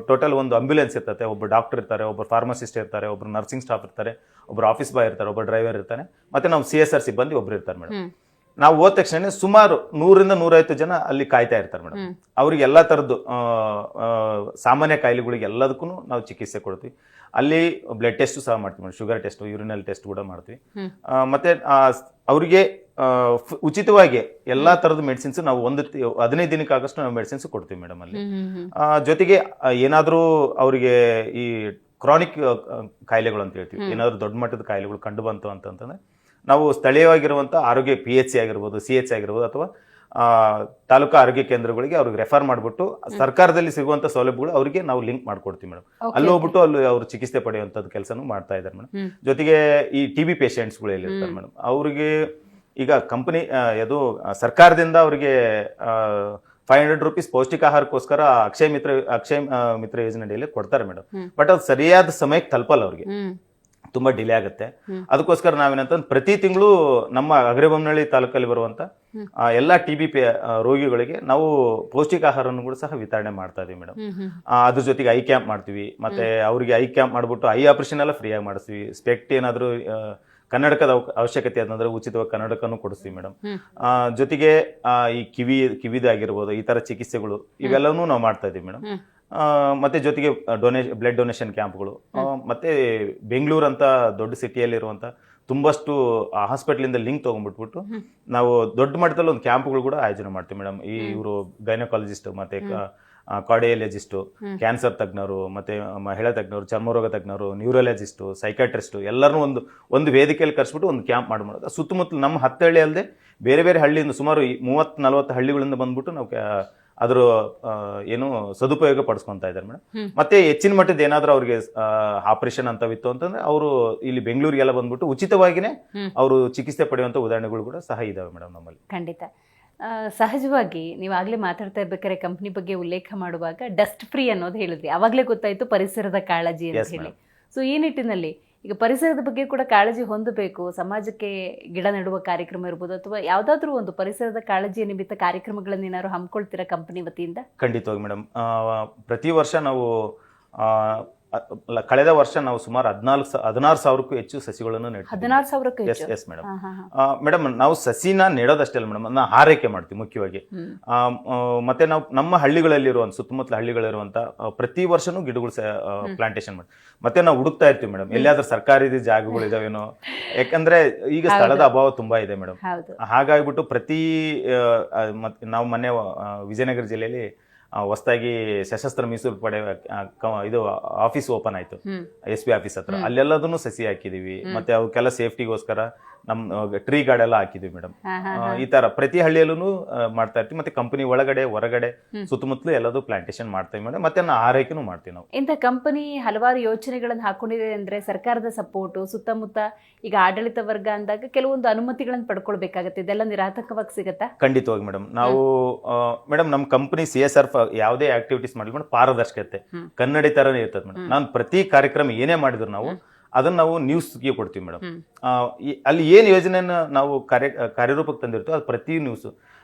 ಟೋಟಲ್ ಒಂದು ಆಂಬ್ಯುಲೆನ್ಸ್ ಇರ್ತದೆ, ಒಬ್ಬ ಡಾಕ್ಟರ್ ಇರ್ತಾರೆ, ಒಬ್ಬ ಫಾರ್ಮಸಿಸ್ಟ್ ಇರ್ತಾರೆ, ಒಬ್ರು ನರ್ಸಿಂಗ್ ಸ್ಟಾಫ್ ಇರ್ತಾರೆ, ಒಬ್ರು ಆಫೀಸ್ ಬಾಯ್ ಇರ್ತಾರೆ, ಒಬ್ಬ ಡ್ರೈವರ್ ಇರ್ತಾನೆ, ಮತ್ತೆ ನಾವು CSR ಸಿಬ್ಬಂದಿ ಒಬ್ರು ಇರ್ತಾರೆ ಮೇಡಮ್. ನಾವು ಹೋದ ತಕ್ಷಣ ಸುಮಾರು 100-150 ಜನ ಅಲ್ಲಿ ಕಾಯ್ತಾ ಇರ್ತಾರೆ ಮೇಡಮ್. ಅವ್ರಿಗೆ ಎಲ್ಲಾ ತರದ್ದು ಸಾಮಾನ್ಯ ಕಾಯಿಲೆಗಳಿಗೆ ಎಲ್ಲದಕ್ಕೂ ನಾವು ಚಿಕಿತ್ಸೆ ಕೊಡ್ತೀವಿ. ಅಲ್ಲಿ ಬ್ಲಡ್ ಟೆಸ್ಟ್ ಸಹ ಮಾಡ್ತೀವಿ madam, sugar test, urinal test ಕೂಡ ಮಾಡ್ತೀವಿ. ಮತ್ತೆ ಅವರಿಗೆ ಉಚಿತವಾಗಿ ಎಲ್ಲಾ ತರದ ಮೆಡಿಸಿನ್ಸ್ ನಾವು 15 ದಿನಕ್ಕಾಗಷ್ಟು ನಾವು ಮೆಡಿಸಿನ್ಸ್ ಕೊಡ್ತೀವಿ ಮೇಡಮ್ ಅಲ್ಲಿ. ಜೊತೆಗೆ ಏನಾದ್ರೂ ಅವರಿಗೆ ಈ ಕ್ರಾನಿಕ್ ಕಾಯಿಲೆಗಳು ಅಂತ ಹೇಳ್ತೀವಿ, ಏನಾದ್ರು ದೊಡ್ಡ ಮಟ್ಟದ ಕಾಯಿಲೆಗಳು ಕಂಡು ಬಂತು ಅಂತಂದ್ರೆ ನಾವು ಸ್ಥಳೀಯವಾಗಿರುವಂತ ಆರೋಗ್ಯ PHC ಆಗಿರ್ಬೋದು, CH ಆಗಿರ್ಬೋದು, ಅಥವಾ ತಾಲೂಕು ಆರೋಗ್ಯ ಕೇಂದ್ರಗಳಿಗೆ ಅವ್ರಿಗೆ ರೆಫರ್ ಮಾಡ್ಬಿಟ್ಟು ಸರ್ಕಾರದಲ್ಲಿ ಸಿಗುವಂತ ಸೌಲಭ್ಯಗಳು ಅವರಿಗೆ ನಾವು ಲಿಂಕ್ ಮಾಡ್ಕೊಡ್ತೀವಿ ಮೇಡಮ್. ಅಲ್ಲಿ ಹೋಗ್ಬಿಟ್ಟು ಅಲ್ಲಿ ಅವ್ರು ಚಿಕಿತ್ಸೆ ಪಡೆಯುವಂತದ್ದು ಕೆಲಸನೂ ಮಾಡ್ತಾ ಇದ್ದಾರೆ ಮೇಡಮ್. ಜೊತೆಗೆ ಈ TB ಪೇಷಂಟ್ಸ್ಗಳು ಎಲ್ಲಿರ್ತಾರೆ ಮೇಡಮ್, ಅವ್ರಿಗೆ ಈಗ ಕಂಪನಿ ಅದು ಸರ್ಕಾರದಿಂದ ಅವರಿಗೆ 500 ರೂಪೀಸ್ ಪೌಷ್ಟಿಕ ಆಹಾರಕ್ಕೋಸ್ಕರ ಅಕ್ಷಯ ಮಿತ್ರ ಯೋಜನೆ ಅಡಿಯಲ್ಲಿ ಕೊಡ್ತಾರೆ ಮೇಡಮ್. ಬಟ್ ಅದು ಸರಿಯಾದ ಸಮಯಕ್ಕೆ ತಲುಪಲ್ಲ ಅವ್ರಿಗೆ, ತುಂಬಾ ಡಿಲೇ ಆಗುತ್ತೆ. ಅದಕ್ಕೋಸ್ಕರ ನಾವೇನಂತಂದ್ರೆ ಪ್ರತಿ ತಿಂಗಳು ನಮ್ಮ ಅಗ್ರಬೊಮ್ಮನಹಳ್ಳಿ ತಾಲೂಕಲ್ಲಿ ಬರುವಂತ ಎಲ್ಲಾ TB ರೋಗಿಗಳಿಗೆ ನಾವು ಪೌಷ್ಟಿಕ ಆಹಾರವನ್ನು ಕೂಡ ಸಹ ವಿತರಣೆ ಮಾಡ್ತಾ ಇದೀವಿ ಮೇಡಮ್. ಅದ್ರ ಜೊತೆಗೆ ಐ ಕ್ಯಾಂಪ್ ಮಾಡ್ತೀವಿ. ಮತ್ತೆ ಅವರಿಗೆ ಐ ಕ್ಯಾಂಪ್ ಮಾಡ್ಬಿಟ್ಟು ಐ ಆಪರೇಷನ್ ಎಲ್ಲ ಫ್ರೀ ಆಗಿ ಮಾಡಿಸ್ತೀವಿ. ಸ್ಪೆಕ್ಟ್ ಏನಾದ್ರು ಕನ್ನಡಕದ ಅವಶ್ಯಕತೆ ಅಂತಂದ್ರೆ ಉಚಿತವಾಗಿ ಕನ್ನಡಕನೂ ಕೊಡಿಸ್ತೀವಿ ಮೇಡಮ್. ಜೊತೆಗೆ ಈ ಕಿವಿದಾಗಿರ್ಬೋದು, ಈ ತರ ಚಿಕಿತ್ಸೆಗಳು ಇವೆಲ್ಲವೂ ನಾವು ಮಾಡ್ತಾ ಇದೀವಿ ಮೇಡಮ್. ಮತ್ತೆ ಜೊತೆಗೆ ಬ್ಲಡ್ ಡೊನೇಷನ್ ಕ್ಯಾಂಪ್ಗಳು, ಮತ್ತೆ ಬೆಂಗಳೂರು ಅಂತ ದೊಡ್ಡ ಸಿಟಿಯಲ್ಲಿರುವಂತ ತುಂಬಷ್ಟು ಹಾಸ್ಪಿಟಲಿಂದ ಲಿಂಕ್ ತಗೊಂಡ್ಬಿಟ್ಬಿಟ್ಟು ನಾವು ದೊಡ್ಡ ಮಟ್ಟದಲ್ಲಿ ಒಂದು ಕ್ಯಾಂಪ್ಗಳು ಕೂಡ ಆಯೋಜನೆ ಮಾಡ್ತೀವಿ ಮೇಡಮ್. ಈ ಇವರು ಗೈನಕಾಲಜಿಸ್ಟ್, ಮತ್ತೆ ಕಾರ್ಡಿಯಾಲಜಿಸ್ಟು, ಕ್ಯಾನ್ಸರ್ ತಜ್ಞರು, ಮತ್ತೆ ಮಹಿಳಾ ತಜ್ಞರು, ಚರ್ಮರೋಗ ತಜ್ಞರು, ನ್ಯೂರಾಲಜಿಸ್ಟು, ಸೈಕಾಟ್ರಿಸ್ಟು ಎಲ್ಲರನ್ನೂ ಒಂದು ವೇದಿಕೆಯಲ್ಲಿ ಕರೆಸ್ಬಿಟ್ಟು ಒಂದು ಕ್ಯಾಂಪ್ ಮಾಡೋದು. ಸುತ್ತಮುತ್ತಲು ನಮ್ಮ 10 ಹಳ್ಳಿ ಅಲ್ಲದೆ ಬೇರೆ ಬೇರೆ ಹಳ್ಳಿಯಿಂದ ಸುಮಾರು 30-40 ಹಳ್ಳಿಗಳಿಂದ ಬಂದ್ಬಿಟ್ಟು ನಾವು ಅದ್ರ ಏನು ಸದುಪಯೋಗ ಪಡಿಸ್ಕೊಂತಾ ಇದ್ದಾರೆ ಮೇಡಮ್. ಮತ್ತೆ ಹೆಚ್ಚಿನ ಮಟ್ಟದ ಏನಾದ್ರೂ ಅವ್ರಿಗೆ ಆಪರೇಷನ್ ಅಂತವಿತ್ತು ಅಂತಂದ್ರೆ ಅವರು ಇಲ್ಲಿ ಬೆಂಗಳೂರಿಗೆಲ್ಲ ಬಂದ್ಬಿಟ್ಟು ಉಚಿತವಾಗಿನೇ ಅವರು ಚಿಕಿತ್ಸೆ ಪಡೆಯುವಂತ ಉದಾಹರಣೆಗಳು ಕೂಡ ಸಹ ಇದಾವೆ ಮೇಡಮ್ ನಮ್ಮಲ್ಲಿ. ಖಂಡಿತ. ಸಹಜವಾಗಿ ನೀವು ಆಗ್ಲೇ ಮಾತಾಡ್ತಾ ಇರ್ಬೇಕಾದ್ರೆ ಕಂಪ್ನಿ ಬಗ್ಗೆ ಉಲ್ಲೇಖ ಮಾಡುವಾಗ ಡಸ್ಟ್ ಫ್ರೀ ಅನ್ನೋದು ಹೇಳಿದ್ರಿ, ಅವಾಗಲೇ ಗೊತ್ತಾಯ್ತು ಪರಿಸರದ ಕಾಳಜಿ ಅಂತ ಹೇಳಿ. ಸೊ ಈ ನಿಟ್ಟಿನಲ್ಲಿ ಈಗ ಪರಿಸರದ ಬಗ್ಗೆ ಕೂಡ ಕಾಳಜಿ ಹೊಂದಬೇಕು. ಸಮಾಜಕ್ಕೆ ಗಿಡ ನೆಡುವ ಕಾರ್ಯಕ್ರಮ ಇರ್ಬೋದು, ಅಥವಾ ಯಾವ್ದಾದ್ರು ಒಂದು ಪರಿಸರದ ಕಾಳಜಿಯ ನಿಮಿತ್ತ ಕಾರ್ಯಕ್ರಮಗಳನ್ನ ಏನಾದ್ರು ಹಮ್ಮಿಕೊಳ್ತೀರಾ ಕಂಪನಿ ವತಿಯಿಂದ? ಖಂಡಿತವಾಗಿ ಮೇಡಮ್. ಪ್ರತಿ ವರ್ಷ ನಾವು ಕಳೆದ ವರ್ಷ ನಾವು ಸುಮಾರು 16,000ಕ್ಕೂ ಹೆಚ್ಚು ಸಸಿಗಳನ್ನು ನೆಡ್ತೀವಿ. 16,000ಕ್ಕೂ ಹೆಚ್ಚು? Yes madam. ಮೇಡಮ್ ನಾವು ಸಸಿನ ನೆಡೋದಷ್ಟೇ ಅಲ್ಲ ಮೇಡಮ್, ಅದನ್ನ ಆರೈಕೆ ಮಾಡ್ತೀವಿ ಮುಖ್ಯವಾಗಿ. ಮತ್ತೆ ನಾವು ನಮ್ಮ ಹಳ್ಳಿಗಳಲ್ಲಿರುವಂತ ಸುತ್ತಮುತ್ತಲ ಹಳ್ಳಿಗಳಿರುವಂತ ಪ್ರತಿ ವರ್ಷನೂ ಗಿಡಗಳು ಪ್ಲಾಂಟೇಶನ್ ಮಾಡಿ ಮತ್ತೆ ನಾವು ಹುಡುಕ್ತಾ ಇರ್ತೀವಿ ಮೇಡಮ್, ಎಲ್ಲಿಯಾದ್ರೂ ಸರ್ಕಾರಿ ಜಾಗಗಳು ಇದಾವೇನೋ. ಯಾಕಂದ್ರೆ ಈಗ ಸ್ಥಳದ ಅಭಾವ ತುಂಬಾ ಇದೆ ಮೇಡಮ್. ಹಾಗಾಗಿಬಿಟ್ಟು ನಾವು ಮೊನ್ನೆ ವಿಜಯನಗರ ಜಿಲ್ಲೆಯಲ್ಲಿ ಹೊಸದಾಗಿ ಸಶಸ್ತ್ರ ಮೀಸಲು ಪಡೆ ಇದು ಆಫೀಸ್ ಓಪನ್ ಆಯ್ತು, SP ಆಫೀಸ್ ಹತ್ರ. ಅಲ್ಲೆಲ್ಲದನ್ನು ಸಸಿ ಹಾಕಿದೀವಿ. ಮತ್ತೆ ಅವಕ್ಕೆಲ್ಲ ಸೇಫ್ಟಿಗೋಸ್ಕರ ನಮ್ಮ ಟ್ರೀ ಗಾರ್ಡ್ ಎಲ್ಲ ಹಾಕಿದ್ವಿ ಮೇಡಮ್. ಈ ತರ ಪ್ರತಿ ಹಳ್ಳಿಯಲ್ಲೂ ಮಾಡ್ತಾ ಇರ್ತೀವಿ. ಮತ್ತೆ ಕಂಪನಿ ಒಳಗಡೆ ಹೊರಗಡೆ ಸುತ್ತಮುತ್ತಲು ಎಲ್ಲದೂ ಪ್ಲಾಂಟೇಶನ್ ಮಾಡ್ತೀವಿ ಮೇಡಮ್. ಮತ್ತೆ ಆರೈಕೆನೂ ಮಾಡ್ತೀವಿ ನಾವು. ಇಂಥ ಕಂಪನಿ ಹಲವಾರು ಯೋಜನೆಗಳನ್ನು ಹಾಕೊಂಡಿದೆ ಅಂದ್ರೆ ಸರ್ಕಾರದ ಸಪೋರ್ಟು, ಸುತ್ತಮುತ್ತ ಈಗ ಆಡಳಿತ ವರ್ಗ ಅಂದಾಗ ಕೆಲವೊಂದು ಅನುಮತಿಗಳನ್ನು ಪಡ್ಕೊಳ್ಬೇಕಾಗತ್ತೆ, ಇದೆಲ್ಲ ನಿರಾತಂಕವಾಗಿ ಸಿಗತ್ತಾ? ಖಂಡಿತವಾಗಿ ಮೇಡಮ್. ನಾವು ಮೇಡಮ್ ನಮ್ಮ ಕಂಪನಿ CSR ಯಾವುದೇ ಆಕ್ಟಿವಿಟೀಸ್ ಮಾಡಿಕೊಂಡು ಪಾರದರ್ಶಕತೆ ಕನ್ನಡಿ ತರನೇ ಇರ್ತದೆ ಮೇಡಮ್. ನಾನು ಪ್ರತಿ ಕಾರ್ಯಕ್ರಮ ಏನೇ ಮಾಡಿದ್ರು ನಾವು ಅದನ್ನ ನಾವು ನ್ಯೂಸ್ಗೆ ಕೊಡ್ತೀವಿ ಮೇಡಮ್. ಅಲ್ಲಿ ಏನ್ ಯೋಜನೆಯನ್ನ ನಾವು ಕಾರ್ಯರೂಪಕ್ಕೆ ತಂದಿರ್ತೀವಿ ಅದು ಪ್ರತಿ ನ್ಯೂಸ್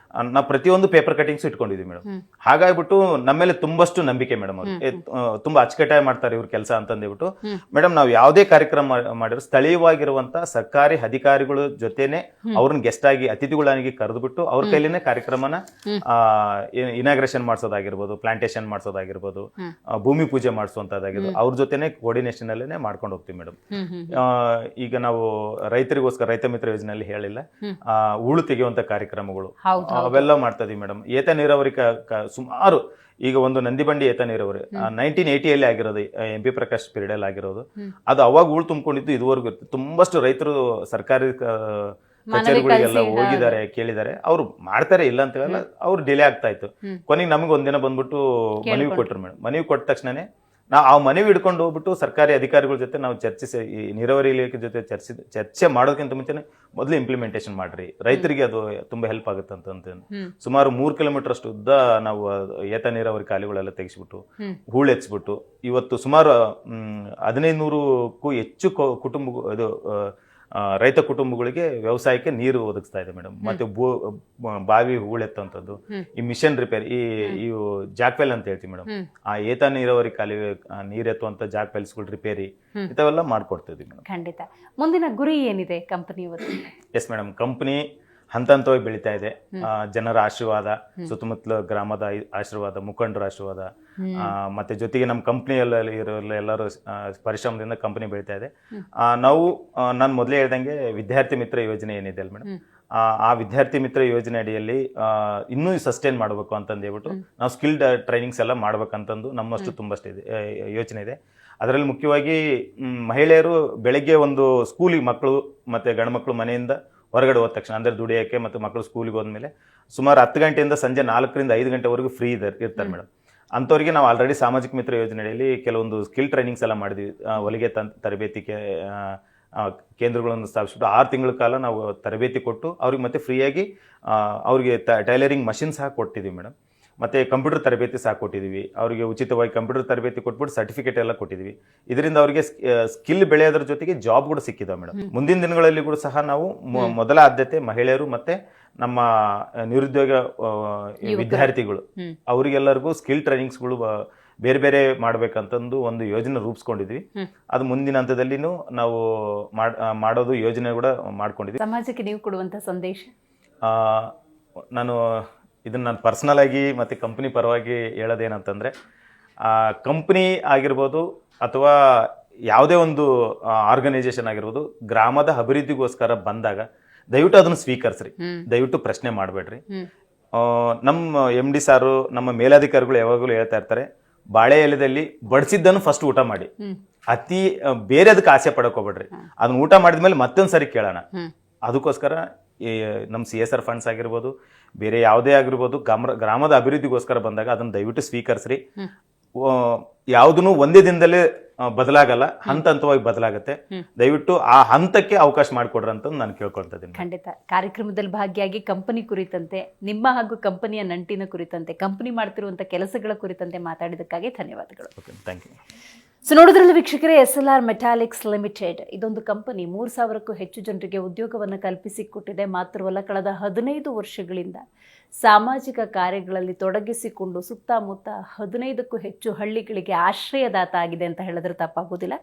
ನಾವು ಪ್ರತಿಯೊಂದು ಪೇಪರ್ ಕಟಿಂಗ್ಸ್ ಇಟ್ಕೊಂಡಿದೀವಿ ಮೇಡಮ್. ಹಾಗಾಗ್ಬಿಟ್ಟು ನಮ್ಮ ಮೇಲೆ ತುಂಬಷ್ಟು ನಂಬಿಕೆ ಮೇಡಮ್. ಅವ್ರು ತುಂಬಾ ಅಚ್ಚುಕಟ್ಟಾಗಿ ಮಾಡ್ತಾರೆ ಇವ್ರ ಕೆಲಸ ಅಂತಂದೇಬಿಟ್ಟು ಮೇಡಮ್ ನಾವು ಯಾವುದೇ ಕಾರ್ಯಕ್ರಮ ಮಾಡಿರೋ ಸ್ಥಳೀಯವಾಗಿರುವಂತ ಸರ್ಕಾರಿ ಅಧಿಕಾರಿಗಳ ಜೊತೆನೆ ಅವ್ರನ್ನ ಗೆಸ್ಟ್ ಆಗಿ ಅತಿಥಿಗಳಾಗಿ ಕರೆದುಬಿಟ್ಟು ಅವ್ರ ಕೈಲಿನೇ ಕಾರ್ಯಕ್ರಮನ ಇನಾಗ್ರೇಷನ್ ಮಾಡಿಸೋದಾಗಿರ್ಬೋದು, ಪ್ಲಾಂಟೇಶನ್ ಮಾಡಿಸೋದಾಗಿರ್ಬೋದು, ಭೂಮಿ ಪೂಜೆ ಮಾಡಿಸುವಂತದ್ದಾಗಿರ್ಬೋದು, ಅವ್ರ ಜೊತೆನೆ ಕೋರ್ಡಿನೇಷನ್ ಅಲ್ಲೇನೆ ಮಾಡ್ಕೊಂಡು ಹೋಗ್ತೀವಿ ಮೇಡಮ್. ಈಗ ನಾವು ರೈತರಿಗೋಸ್ಕರ ರೈತ ಮಿತ್ರ ಯೋಜನೆಯಲ್ಲಿ ಹೇಳಿಲ್ಲ, ಹೂಳು ತೆಗೆಯುವಂತ ಕಾರ್ಯಕ್ರಮಗಳು ಅವೆಲ್ಲ ಮಾಡ್ತಾ ಇದೀವಿ ಮೇಡಮ್. ಏತ ನೀರಾವರಿ ಸುಮಾರು ಈಗ ಒಂದು ನಂದಿಬಂಡಿ ಏತ ನೀರಾವರಿ 1980 ಆಗಿರೋದು, MP ಪ್ರಕಾಶ್ ಪೀರಿಯಡ್ ಅಲ್ಲಿ ಆಗಿರೋದು. ಅದು ಅವಾಗ ಹೂಳು ತುಂಬಿಕೊಂಡಿದ್ದು ಇದುವರೆಗೂ ತುಂಬಷ್ಟು ರೈತರು ಸರ್ಕಾರಿ ಕಚೇರಿಗಳಿಗೆಲ್ಲ ಹೋಗಿದ್ದಾರೆ, ಕೇಳಿದ್ದಾರೆ. ಅವ್ರು ಮಾಡ್ತಾರೆ, ಇಲ್ಲ ಅಂತ ಹೇಳಲ್ಲ, ಅವ್ರು ಡಿಲೇ ಆಗ್ತಾ ಇತ್ತು. ಕೊನೆಗೆ ನಮಗೆ ಒಂದಿನ ಬಂದ್ಬಿಟ್ಟು ಮನವಿ ಕೊಟ್ರು ಮೇಡಮ್. ಮನವಿ ಕೊಟ್ಟ ತಕ್ಷಣನೇ ನಾವು ಆ ಮನವಿ ಹಿಡ್ಕೊಂಡು ಹೋಗ್ಬಿಟ್ಟು ಸರ್ಕಾರಿ ಅಧಿಕಾರಿಗಳ ಜೊತೆ ನಾವು ಚರ್ಚಿಸಿ, ಈ ನೀರಾವರಿ ಇಲಾಖೆ ಜೊತೆ ಚರ್ಚೆ ಮಾಡೋದಕ್ಕಿಂತ ಮುಂಚೆನೆ ಮೊದಲು ಇಂಪ್ಲಿಮೆಂಟೇಷನ್ ಮಾಡ್ರಿ, ರೈತರಿಗೆ ಅದು ತುಂಬಾ ಹೆಲ್ಪ್ ಆಗುತ್ತೆ ಅಂತ ಸುಮಾರು 3 ಕಿಲೋಮೀಟರ್ ಅಷ್ಟು ಉದ್ದ ನಾವು ಏತ ನೀರಾವರಿ ಕಾಲುಗಳೆಲ್ಲ ತೆಗೆಸ್ಬಿಟ್ಟು ಹೂಳು ಹೆಚ್ಚಿಬಿಟ್ಟು ಇವತ್ತು ಸುಮಾರು 1500ಕ್ಕೂ ಹೆಚ್ಚು ಕುಟುಂಬ ಇದು ರೈತ ಕುಟುಂಬಗಳಿಗೆ ವ್ಯವಸಾಯಕ್ಕೆ ನೀರು ಒದಗಿಸ್ತಾ ಇದೆ ಮೇಡಮ್. ಮತ್ತೆ ಬಾವಿ ಹೂಳೆತ್ತಂಥದ್ದು, ಈ ಮಿಷನ್ ರಿಪೇರಿ, ಈ ಜಾಕ್ವೆಲ್ ಅಂತ ಹೇಳ್ತೀವಿ ಮೇಡಮ್, ಆ ಏತ ನೀರಾವರಿ ಕಾಲುವೆ ನೀರೆತ್ತುವಂತ ಜಾಕ್ವೆಲ್ಸ್ಗಳು ರಿಪೇರಿ ಇಂಥವೆಲ್ಲ ಮಾಡ್ಕೊಡ್ತಿದ್ವಿ ಮೇಡಮ್. ಖಂಡಿತ. ಮುಂದಿನ ಗುರಿ ಏನಿದೆ ಕಂಪನಿ? ಎಸ್ ಮೇಡಮ್, ಕಂಪನಿ ಹಂತ ಹಂತವಾಗಿ ಬೆಳೀತಾ ಇದೆ. ಜನರ ಆಶೀರ್ವಾದ, ಸುತ್ತಮುತ್ತಲ ಗ್ರಾಮದ ಆಶೀರ್ವಾದ, ಮುಖಂಡರ ಆಶೀರ್ವಾದ, ಮತ್ತೆ ಜೊತೆಗೆ ನಮ್ಮ ಕಂಪ್ನಿಯಲ್ಲಿ ಇರೋ ಎಲ್ಲರೂ ಪರಿಶ್ರಮದಿಂದ ಕಂಪನಿ ಬೆಳೀತಾ ಇದೆ. ನಾನು ಮೊದಲೇ ಹೇಳ್ದಂಗೆ ವಿದ್ಯಾರ್ಥಿ ಮಿತ್ರ ಯೋಜನೆ ಏನಿದೆ ಅಲ್ಲ ಮೇಡಮ್, ಆ ವಿದ್ಯಾರ್ಥಿ ಮಿತ್ರ ಯೋಜನೆ ಅಡಿಯಲ್ಲಿ ಇನ್ನೂ ಸಸ್ಟೈನ್ ಮಾಡಬೇಕು ಅಂತಂದು ಹೇಳ್ಬಿಟ್ಟು ನಾವು ಸ್ಕಿಲ್ ಟ್ರೈನಿಂಗ್ಸ್ ಎಲ್ಲ ಮಾಡ್ಬೇಕಂತಂದು ನಮ್ಮಷ್ಟು ತುಂಬಷ್ಟು ಇದೆ ಯೋಚನೆ ಇದೆ. ಅದರಲ್ಲಿ ಮುಖ್ಯವಾಗಿ ಮಹಿಳೆಯರು ಬೆಳಗ್ಗೆ ಒಂದು ಸ್ಕೂಲಿಗೆ ಮಕ್ಕಳು ಮತ್ತು ಗಂಡು ಮನೆಯಿಂದ ಹೊರಗಡೆ ಹೋದ ತಕ್ಷಣ ಅಂದರೆ ದುಡಿಯೋಕ್ಕೆ ಮತ್ತು ಮಕ್ಕಳು ಸ್ಕೂಲಿಗೆ ಹೋದ್ಮೇಲೆ ಸುಮಾರು 10 ಗಂಟೆಯಿಂದ ಸಂಜೆ 4ರಿಂದ 5 ಗಂಟೆವರೆಗೂ ಫ್ರೀ ಇರ್ತಾರೆ ಮೇಡಮ್. ಅಂಥವ್ರಿಗೆ ನಾವು ಆಲ್ರೆಡಿ ಸಾಮಾಜಿಕ ಮಿತ್ರ ಯೋಜನೆಯಲ್ಲಿ ಕೆಲವೊಂದು ಸ್ಕಿಲ್ ಟ್ರೈನಿಂಗ್ಸ್ ಎಲ್ಲ ಮಾಡಿದ್ವಿ. ಹೊಲಿಗೆ ತರಬೇತಿ ಕೇಂದ್ರಗಳನ್ನು ಸ್ಥಾಪಿಸ್ಬಿಟ್ಟು 6 ತಿಂಗಳ ಕಾಲ ನಾವು ತರಬೇತಿ ಕೊಟ್ಟು ಅವ್ರಿಗೆ ಮತ್ತೆ ಫ್ರೀಯಾಗಿ ಅವ್ರಿಗೆ ಟೈಲರಿಂಗ್ ಮಷಿನ್ ಸಹ ಕೊಟ್ಟಿದ್ದೀವಿ ಮೇಡಮ್. ಮತ್ತು ಕಂಪ್ಯೂಟರ್ ತರಬೇತಿ ಸಹ ಕೊಟ್ಟಿದ್ದೀವಿ. ಅವರಿಗೆ ಉಚಿತವಾಗಿ ಕಂಪ್ಯೂಟರ್ ತರಬೇತಿ ಕೊಟ್ಬಿಟ್ಟು ಸರ್ಟಿಫಿಕೇಟ್ ಎಲ್ಲ ಕೊಟ್ಟಿದ್ದೀವಿ. ಇದರಿಂದ ಅವರಿಗೆ ಸ್ಕಿಲ್ ಬೆಳೆಯೋದ್ರ ಜೊತೆಗೆ ಜಾಬ್ ಕೂಡ ಸಿಕ್ಕಿದಾವೆ ಮೇಡಮ್. ಮುಂದಿನ ದಿನಗಳಲ್ಲಿ ಕೂಡ ಸಹ ನಾವು ಮೊದಲ ಆದ್ಯತೆ ಮಹಿಳೆಯರು ಮತ್ತು ನಮ್ಮ ನಿರುದ್ಯೋಗ ವಿದ್ಯಾರ್ಥಿಗಳು ಅವರಿಗೆಲ್ಲರಿಗೂ ಸ್ಕಿಲ್ ಟ್ರೈನಿಂಗ್ಸ್ಗಳು ಬೇರೆ ಬೇರೆ ಮಾಡ್ಬೇಕಂತಂದು ಒಂದು ಯೋಜನೆ ರೂಪಿಸ್ಕೊಂಡಿದ್ವಿ. ಅದು ಮುಂದಿನ ಹಂತದಲ್ಲಿನೂ ನಾವು ಮಾಡೋದು ಯೋಜನೆ ಕೂಡ ಮಾಡ್ಕೊಂಡಿದ್ವಿ. ಸಮಾಜಕ್ಕೆ ನೀವು ಕೊಡುವಂಥ ಸಂದೇಶ? ನಾನು ಪರ್ಸನಲ್ ಆಗಿ ಮತ್ತು ಕಂಪ್ನಿ ಪರವಾಗಿ ಹೇಳೋದೇನಂತಂದರೆ, ಕಂಪ್ನಿ ಆಗಿರ್ಬೋದು ಅಥವಾ ಯಾವುದೇ ಒಂದು ಆರ್ಗನೈಸೇಷನ್ ಆಗಿರ್ಬೋದು, ಗ್ರಾಮದ ಅಭಿವೃದ್ಧಿಗೋಸ್ಕರ ಬಂದಾಗ ದಯವಿಟ್ಟು ಅದನ್ನು ಸ್ವೀಕರಿಸ್ರಿ, ದಯವಿಟ್ಟು ಪ್ರಶ್ನೆ ಮಾಡಬೇಡ್ರಿ. ನಮ್ಮ MD ಸಾರು, ನಮ್ಮ ಮೇಲಾಧಿಕಾರಿಗಳು ಯಾವಾಗಲೂ ಹೇಳ್ತಾ ಇರ್ತಾರೆ, ಬಾಳೆ ಎಲೆದಲ್ಲಿ ಬಡಿಸಿದ್ದನ್ನು ಫಸ್ಟ್ ಊಟ ಮಾಡಿ, ಬೇರೆ ಅದಕ್ಕೆ ಆಸೆ ಪಡಕ್ ಹೋಗ್ಬೇಡ್ರಿ. ಅದನ್ನ ಊಟ ಮಾಡಿದ್ಮೇಲೆ ಮತ್ತೊಂದು ಸರಿ ಕೇಳೋಣ. ಅದಕ್ಕೋಸ್ಕರ ನಮ್ಮ CSR ಫಂಡ್ಸ್ ಆಗಿರ್ಬೋದು, ಬೇರೆ ಯಾವುದೇ ಆಗಿರ್ಬೋದು, ಗ್ರಾಮದ ಅಭಿವೃದ್ಧಿಗೋಸ್ಕರ ಬಂದಾಗ ಅದನ್ನು ದಯವಿಟ್ಟು ಸ್ವೀಕರಿಸ್ರಿ. ಯಾವುದನ್ನು ಒಂದೇ ದಿನದಲ್ಲೇ ಬದಲಾಗಲ್ಲ, ಹಂತ ಹಂತವಾಗಿ ಬದಲಾಗುತ್ತೆ. ದಯವಿಟ್ಟು ಆ ಹಂತಕ್ಕೆ ಅವಕಾಶ ಮಾಡಿಕೊಡ್ರಿ ಅಂತ ನಾನು ಕೇಳ್ಕೊಳ್ತಾ ಇದ್ದೀನಿ. ಖಂಡಿತ. ಕಾರ್ಯಕ್ರಮದಲ್ಲಿ ಭಾಗಿಯಾಗಿ ಕಂಪನಿ ಕುರಿತಂತೆ, ನಿಮ್ಮ ಹಾಗೂ ಕಂಪನಿಯ ನಂಟಿನ ಕುರಿತಂತೆ, ಕಂಪನಿ ಮಾಡ್ತಿರುವಂಥ ಕೆಲಸಗಳ ಕುರಿತಂತೆ ಮಾತಾಡಿದಕ್ಕಾಗಿ ಧನ್ಯವಾದಗಳು. Okay, thank you. ಸೊ ನೋಡಿದ್ರಲ್ಲಿ ವೀಕ್ಷಕರೇ, SLR ಮೆಟಾಲಿಕ್ಸ್ ಲಿಮಿಟೆಡ್ ಇದೊಂದು ಕಂಪನಿ 3,000ಕ್ಕೂ ಹೆಚ್ಚು ಜನರಿಗೆ ಉದ್ಯೋಗವನ್ನು ಕಲ್ಪಿಸಿಕೊಟ್ಟಿದೆ. ಮಾತ್ರವಲ್ಲ, ಕಳೆದ 15 ವರ್ಷಗಳಿಂದ ಸಾಮಾಜಿಕ ಕಾರ್ಯಗಳಲ್ಲಿ ತೊಡಗಿಸಿಕೊಂಡು ಸುತ್ತಮುತ್ತ 15ಕ್ಕೂ ಹೆಚ್ಚು ಹಳ್ಳಿಗಳಿಗೆ ಆಶ್ರಯದಾತ ಆಗಿದೆ ಅಂತ ಹೇಳಿದ್ರೆ ತಪ್ಪಾಗೋದಿಲ್ಲ.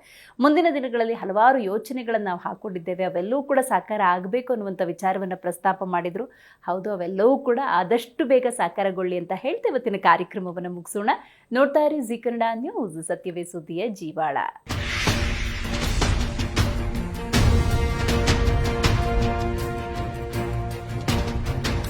ಮುಂದಿನ ದಿನಗಳಲ್ಲಿ ಹಲವಾರು ಯೋಚನೆಗಳನ್ನು ನಾವು ಹಾಕೊಂಡಿದ್ದೇವೆ, ಅವೆಲ್ಲವೂ ಕೂಡ ಸಾಕಾರ ಆಗಬೇಕು ಅನ್ನುವಂಥ ವಿಚಾರವನ್ನು ಪ್ರಸ್ತಾಪ ಮಾಡಿದರು. ಹೌದು, ಅವೆಲ್ಲವೂ ಕೂಡ ಆದಷ್ಟು ಬೇಗ ಸಾಕಾರಗೊಳ್ಳಿ ಅಂತ ಹೇಳ್ತಾ ಇವತ್ತಿನ ಕಾರ್ಯಕ್ರಮವನ್ನು ಮುಗಿಸೋಣ. ನೋಡ್ತಾ ಇರಿ ಜಿ ಕನ್ನಡ ನ್ಯೂಸ್, ಸತ್ಯವೇ ಸುದ್ದಿಯ ಜೀವಾಳ.